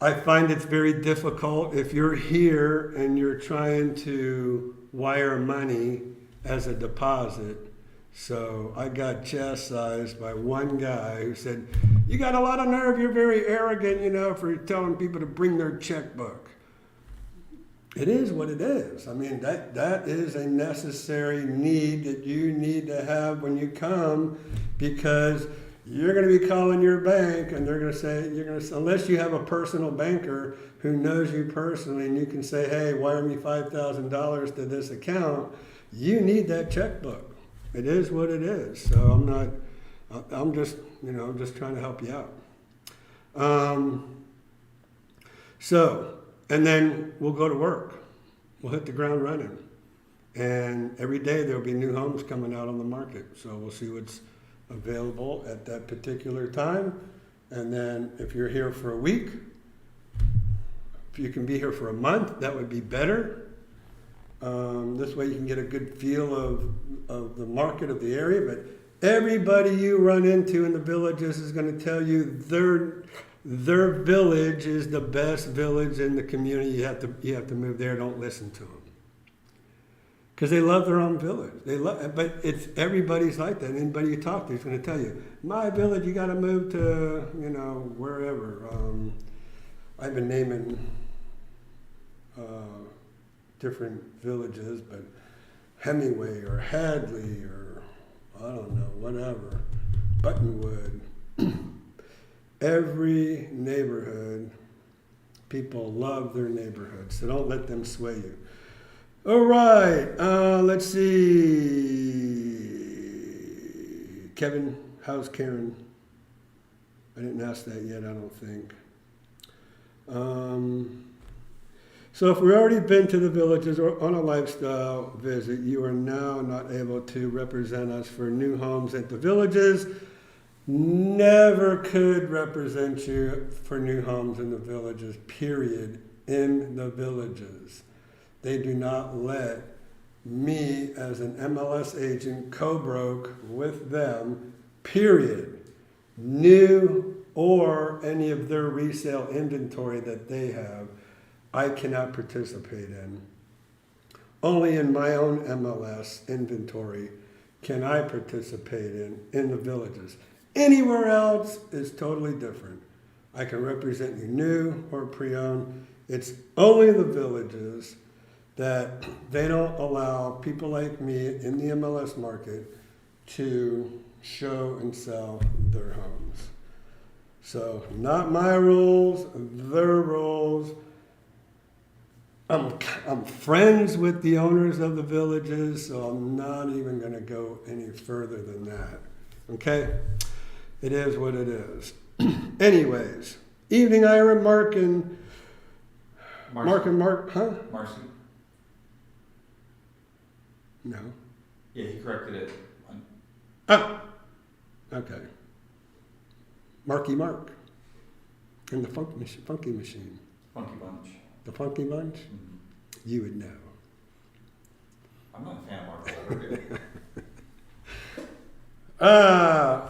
I find it's very difficult if you're here and you're trying to wire money as a deposit. So I got chastised by one guy who said, you got a lot of nerve, you're very arrogant, you know, for telling people to bring their checkbook. It is what it is. I mean, that is a necessary need that you need to have when you come, because you're going to be calling your bank and they're going to say, unless you have a personal banker who knows you personally and you can say, hey, wire me $5,000 to this account, you need that checkbook. It is what it is. So I'm just trying to help you out. And then we'll go to work. We'll hit the ground running. And every day there'll be new homes coming out on the market. So we'll see what's available at that particular time. And then if you're here for a week, if you can be here for a month, that would be better. This way you can get a good feel of the market of the area. But everybody you run into in the villages is going to tell you their village is the best village in the community. You have to move there. Don't listen to them, because they love their own village. But it's everybody's like that. Anybody you talk to is going to tell you, my village, you got to move to wherever. I've been naming different villages, but Hemingway or Hadley or I don't know, whatever, Buttonwood. Every neighborhood, people love their neighborhood, so don't let them sway you. All right, let's see. Kevin, how's Karen? I didn't ask that yet, I don't think. So if we've already been to the villages or on a lifestyle visit, you are now not able to represent us for new homes at the villages. Never could represent you for new homes in the villages, period, in the villages. They do not let me as an MLS agent co-broke with them, period. New or any of their resale inventory that they have, I cannot participate in. Only in my own MLS inventory can I participate in the villages. Anywhere else is totally different. I can represent you new or pre-owned. It's only the villages that they don't allow people like me in the MLS market to show and sell their homes. So not my rules, their rules. I'm friends with the owners of the villages, so I'm not even going to go any further than that. Okay? It is what it is. Anyways, evening, Ira, Mark, huh? Marcy. No. Yeah, he corrected it. Oh, okay. Marky Mark. And the funky machine. Funky Bunch. The Funky Bunch? Mm-hmm. You would know. I'm not a fan of Mark Wahlberg.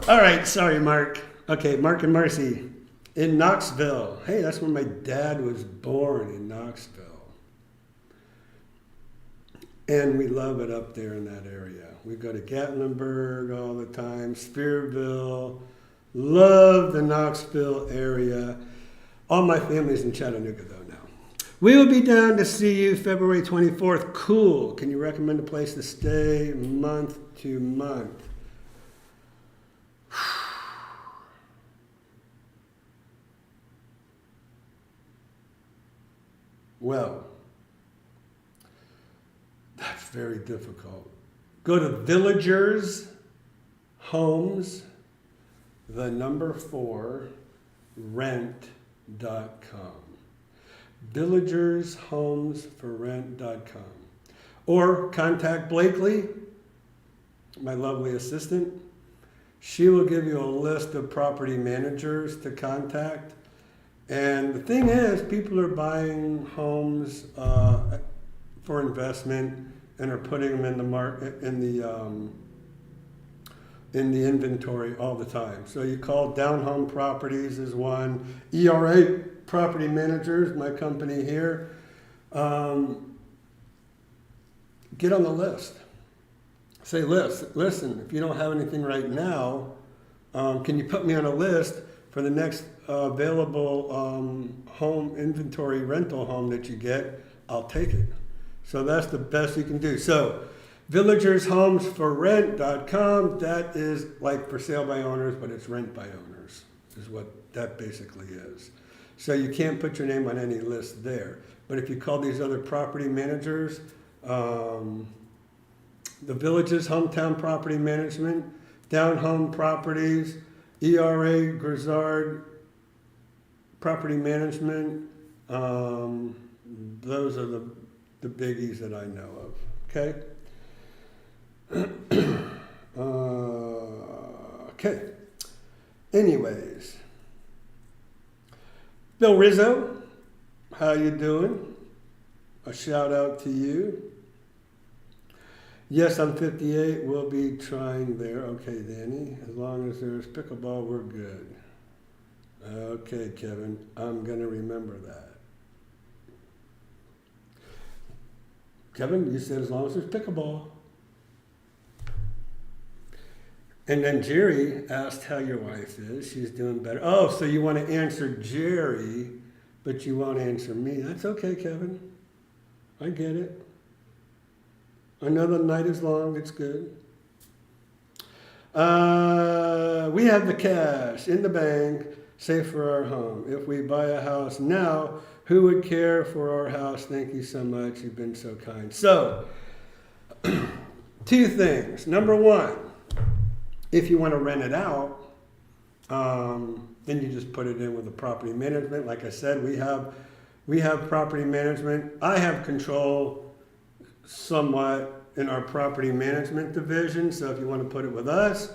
All right, sorry, Mark. Okay, Mark and Marcy in Knoxville. Hey, that's where my dad was born, in Knoxville. And we love it up there in that area. We go to Gatlinburg all the time, Spearville. Love the Knoxville area. All my family's in Chattanooga, though, now. We will be down to see you February 24th. Cool. Can you recommend a place to stay month to month? Well, that's very difficult. Go to Villagers Homes, the number 4, rent.com. villagersHomesForRent.com. Or contact Blakely, my lovely assistant. She will give you a list of property managers to contact. And the thing is, people are buying homes for investment and are putting them in the market, in the inventory all the time. So you call Down Home Properties is one. ERA Property Managers, my company here. Get on the list. Say, listen, if you don't have anything right now, can you put me on a list for the next available home inventory rental home that you get? I'll take it. So that's the best you can do. So villagershomesforrent.com, that is like for sale by owners, but it's rent by owners, is what that basically is. So you can't put your name on any list there. But if you call these other property managers, the Villages Hometown Property Management, Down Home Properties, ERA, Grizzard, Property Management, those are the biggies that I know of, okay? Okay. Anyways, Bill Rizzo, how you doing? A shout out to you. Yes, I'm 58. We'll be trying there. Okay, Danny. As long as there's pickleball, we're good. Okay, Kevin. I'm going to remember that. Kevin, you said as long as there's pickleball. And then Jerry asked how your wife is. She's doing better. Oh, so you want to answer Jerry, but you won't answer me. That's okay, Kevin. I get it. I know the night is long. It's good. We have the cash in the bank, safe for our home. If we buy a house now, who would care for our house? Thank you so much. You've been so kind. So, two things. Number one, if you want to rent it out, then you just put it in with the property management. Like I said, we have property management. I have control somewhat in our property management division. So if you want to put it with us,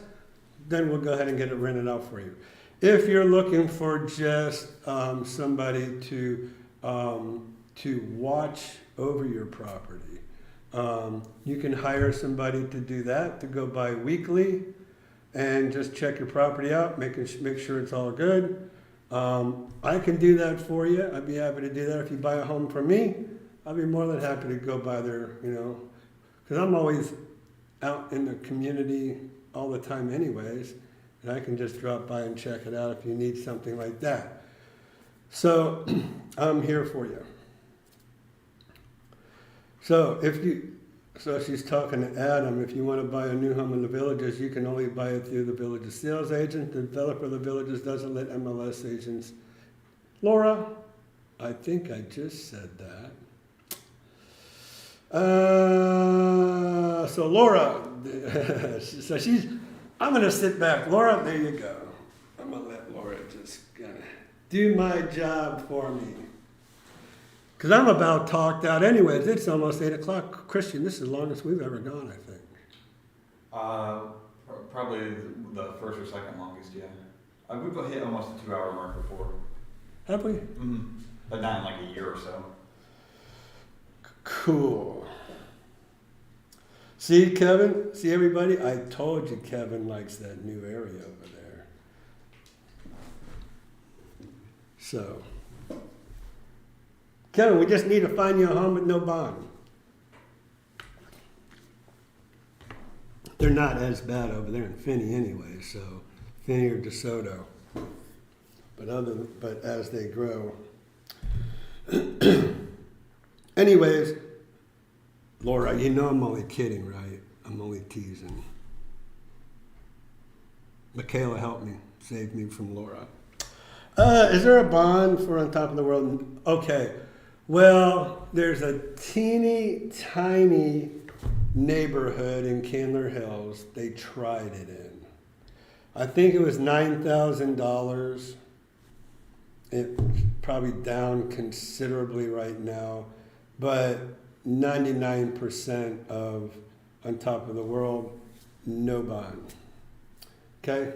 then we'll go ahead and get it rented out for you. If you're looking for just somebody to watch over your property, you can hire somebody to do that, to go by weekly and just check your property out, make sure it's all good. I can do that for you. I'd be happy to do that. If you buy a home from me, I'll be more than happy to go by there, because I'm always out in the community all the time anyways, and I can just drop by and check it out if you need something like that. So I'm here for you. So she's talking to Adam. If you want to buy a new home in the Villages, you can only buy it through the Villages sales agent. The developer of the Villages doesn't let MLS agents. Laura, I think I just said that. So Laura, I'm going to sit back. Laura, there you go. I'm going to let Laura just do my job for me. Because I'm about talked out anyways. It's almost 8 o'clock. Christian, this is the longest we've ever gone, I think. Probably the first or second longest, yeah. We've hit almost the 2 hour mark before. Have we? Mm-hmm. But not in like a year or so. Cool. See, Kevin? See, everybody? I told you Kevin likes that new area over there. So, Kevin, we just need to find you a home with no bond. They're not as bad over there in Finney anyway, so Finney or DeSoto. But as they grow. Anyways, Laura, you know I'm only kidding, right? I'm only teasing. Michaela helped me, saved me from Laura. Is there a bond for On Top of the World? Okay, well, there's a teeny tiny neighborhood in Candler Hills. They tried it in. I think it was $9,000. It's probably down considerably right now, but 99% of On Top of the World, no bond. Okay?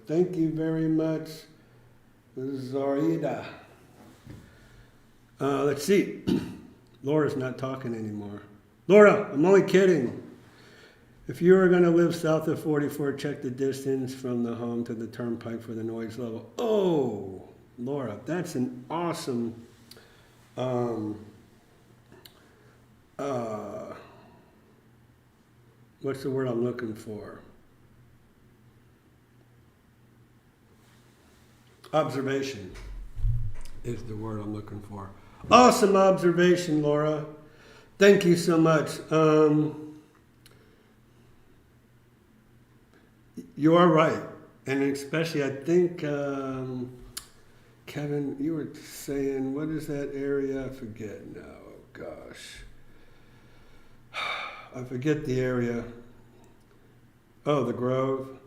Thank you very much, Zorida. Let's see. Laura's not talking anymore. Laura, I'm only kidding. If you are going to live south of 44, check the distance from the home to the turnpike for the noise level. Oh, Laura, that's an awesome what's the word I'm looking for? Observation. is the word I'm looking for. Awesome observation, Laura. Thank you so much. You are right. And especially, I think, Kevin, you were saying, what is that area? I forget now. Oh, gosh. I forget the area. Oh, the Grove.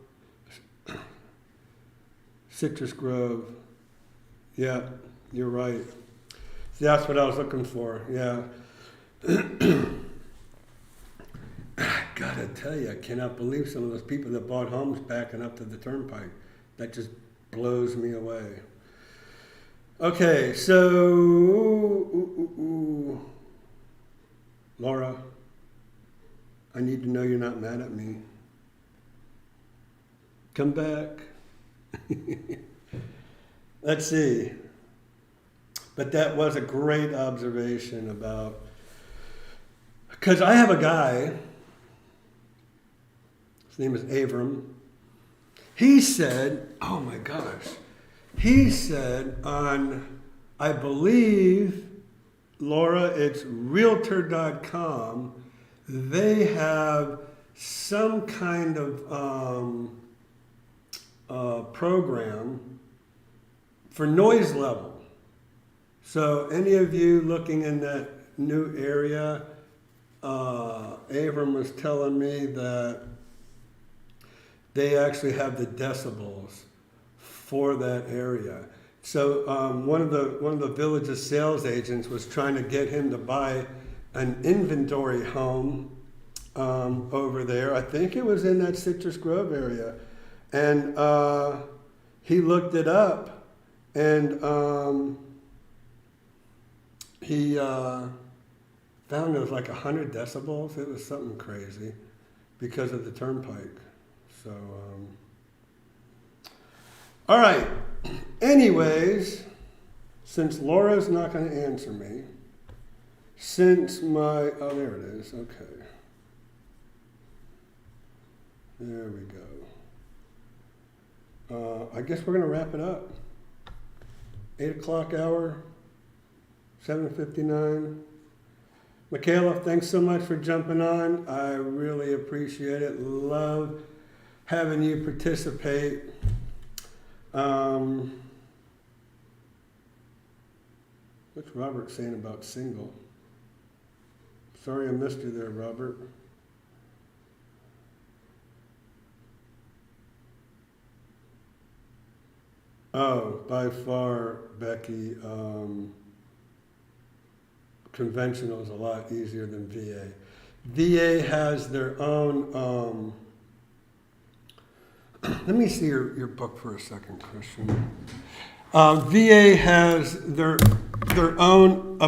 Citrus Grove. Yeah, you're right. That's what I was looking for. Yeah. I gotta tell you, I cannot believe some of those people that bought homes backing up to the turnpike. That just blows me away. Okay, so Laura, I need to know you're not mad at me. Come back. Let's see. But that was a great observation about, because I have a guy, his name is Avram. He said, oh my gosh, he said on, I believe, Laura, it's realtor.com, they have some kind of program for noise level. So any of you looking in that new area, Abram was telling me that they actually have the decibels for that area. So one of the village's sales agents was trying to get him to buy an inventory home over there. I think it was in that Citrus Grove area. And he looked it up, and he found it was like 100 decibels. It was something crazy because of the turnpike. So, all right. Anyways, since Laura's not going to answer me, since my, oh, there it is. Okay. There we go. I guess we're going to wrap it up. 8 o'clock hour, 7:59. Michaela, thanks so much for jumping on. I really appreciate it. Love having you participate. What's Robert saying about single? Sorry I missed you there, Robert. Oh, by far, Becky, conventional is a lot easier than VA. VA has their own, let me see your book for a second, Christian. VA has their own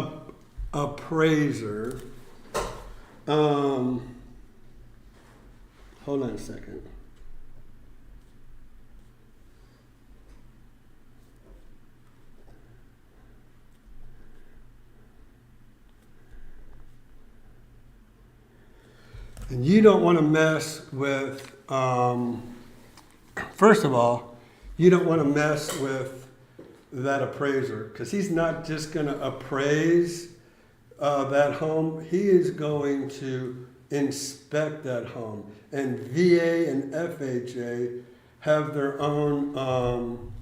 appraiser. Hold on a second. And you don't want to mess with, first of all, you don't want to mess with that appraiser, because he's not just going to appraise that home. He is going to inspect that home. And VA and FHA have their own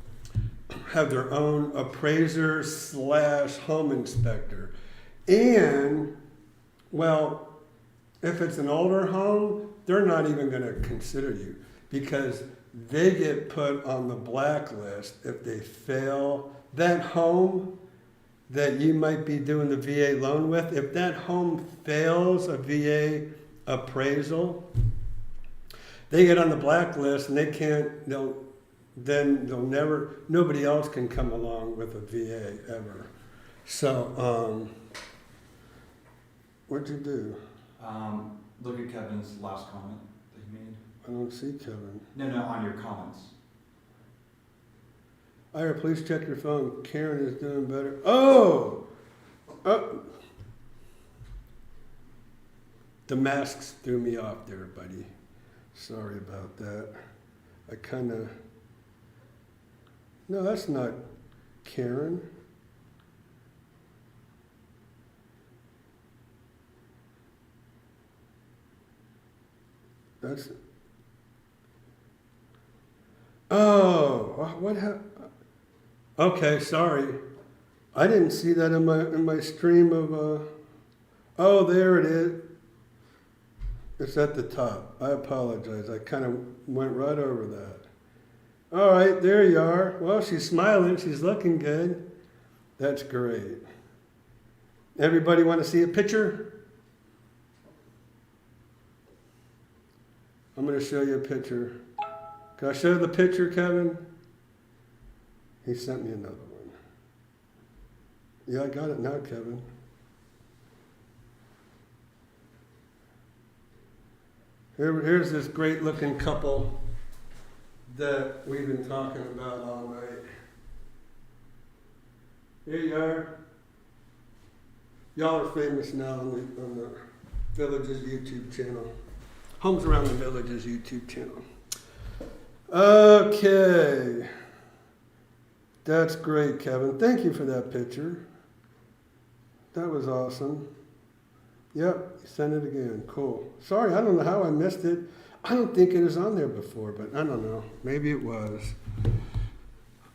appraiser / home inspector. And, well, if it's an older home, they're not even going to consider you, because they get put on the blacklist if they fail. That home that you might be doing the VA loan with, if that home fails a VA appraisal, they get on the blacklist and they'll never, nobody else can come along with a VA ever. So, what'd you do? Look at Kevin's last comment that he made. I don't see Kevin. No, on your comments. Ira, please check your phone. Karen is doing better. Oh! The masks threw me off there, buddy. Sorry about that. No, that's not Karen. That's. Oh, what happened? Okay, sorry. I didn't see that in my stream of. Oh, there it is. It's at the top. I apologize. I kind of went right over that. All right, there you are. Well, she's smiling. She's looking good. That's great. Everybody want to see a picture? I'm going to show you a picture. Can I show the picture, Kevin? He sent me another one. Yeah, I got it now, Kevin. Here's this great looking couple that we've been talking about all night. Here you are. Y'all are famous now on the Villages YouTube channel. Homes Around the Villages YouTube channel. Okay. That's great, Kevin. Thank you for that picture. That was awesome. Yep, send it again. Cool. Sorry, I don't know how I missed it. I don't think it was on there before, but I don't know. Maybe it was.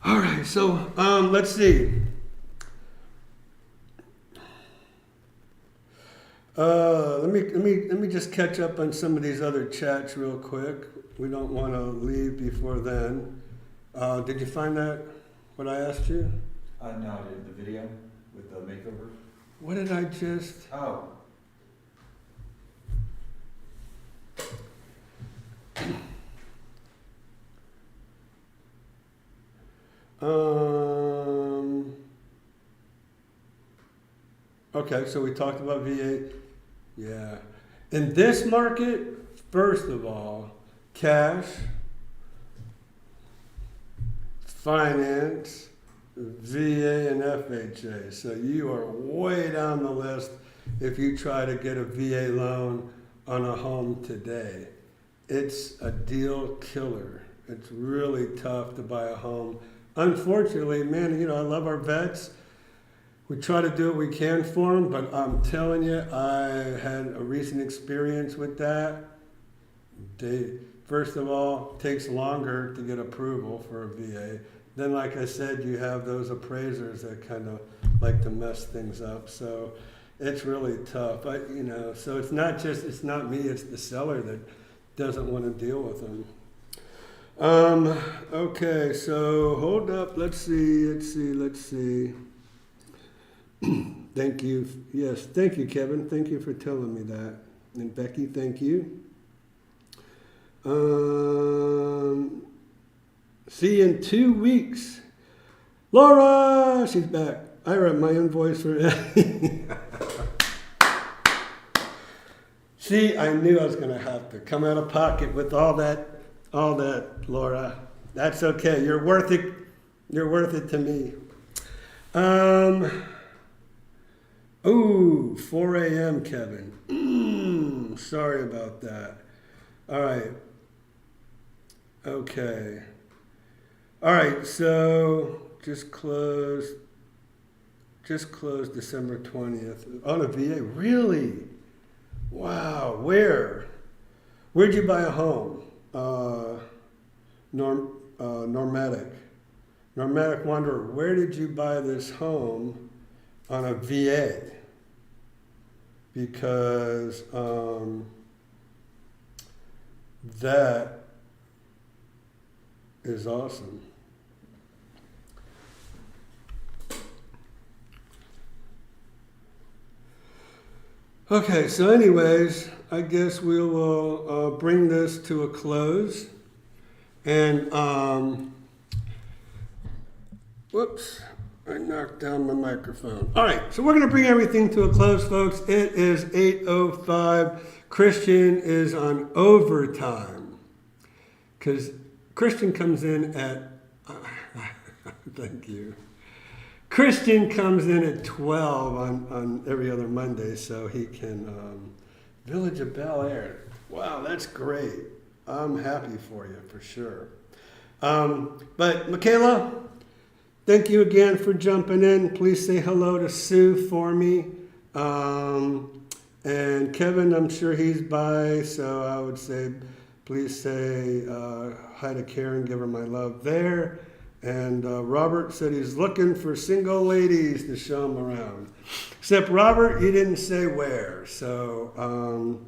All right, so let's see. Let me just catch up on some of these other chats real quick. We don't want to leave before then. Did you find that? What I asked you? No, I did the video with the makeover. What did I just? Oh. Okay, so we talked about VA. Yeah. In this market, first of all, cash, finance, VA, and FHA. So you are way down the list if you try to get a VA loan on a home today. It's a deal killer. It's really tough to buy a home. Unfortunately, man, I love our vets. We try to do what we can for them, but I'm telling you, I had a recent experience with that. First of all, it takes longer to get approval for a VA. Then, like I said, you have those appraisers that kind of like to mess things up. So it's really tough. So it's not me, it's the seller that doesn't want to deal with them. Okay, so hold up. Let's see. Thank you. Yes, thank you, Kevin. Thank you for telling me that. And Becky, thank you. See you in 2 weeks. Laura, she's back. I wrote my own voice for See, I knew I was going to have to come out of pocket with all that, Laura. That's okay. You're worth it. You're worth it to me. 4 a.m., Kevin. Sorry about that. All right. Okay. All right, so just closed December 20th. On a VA? Really? Wow. Where'd you buy a home? Normatic Wanderer, where did you buy this home on a VA? Because that is awesome. Okay, so anyways, I guess we will bring this to a close. And, whoops, I knocked down my microphone. All right, so we're going to bring everything to a close, folks. It is 8:05. Christian is on overtime because Christian comes in at, thank you. Christian comes in at 12 on every other Monday, so he can, Village of Bel Air. Wow, that's great. I'm happy for you, for sure. But Michaela, thank you again for jumping in. Please say hello to Sue for me. And Kevin, I'm sure he's by, so I would say please say hi to Karen, give her my love there. And Robert said he's looking for single ladies to show him around. Except Robert, he didn't say where. So,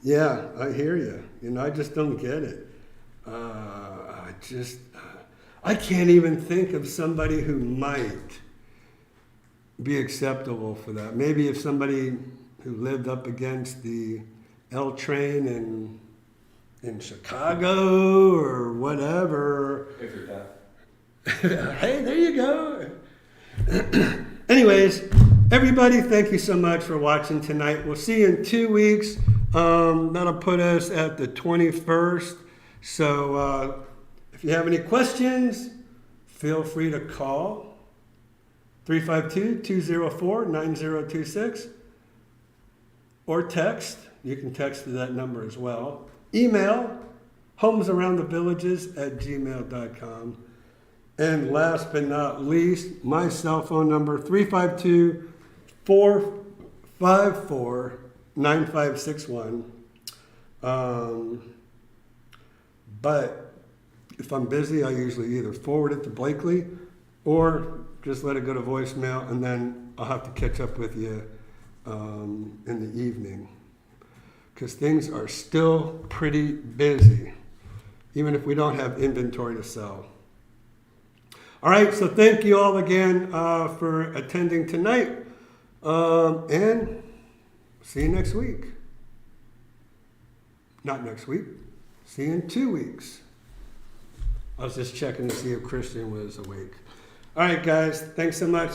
yeah, I hear you. You know, I just don't get it. I can't even think of somebody who might be acceptable for that. Maybe if somebody who lived up against the L train in Chicago or whatever. If you're deaf. Hey, there you go. Anyways, everybody, thank you so much for watching tonight. We'll see you in 2 weeks. That'll put us at the 21st. So if you have any questions, feel free to call 352-204-9026 or text. You can text to that number as well. Email homesaroundthevillages@gmail.com. And last but not least, my cell phone number 352-454-9561. But if I'm busy, I usually either forward it to Blakely or just let it go to voicemail, and then I'll have to catch up with you in the evening. Because things are still pretty busy, even if we don't have inventory to sell. All right, so thank you all again for attending tonight, and see you next week. Not next week, see you in 2 weeks. I was just checking to see if Christian was awake. All right, guys, thanks so much.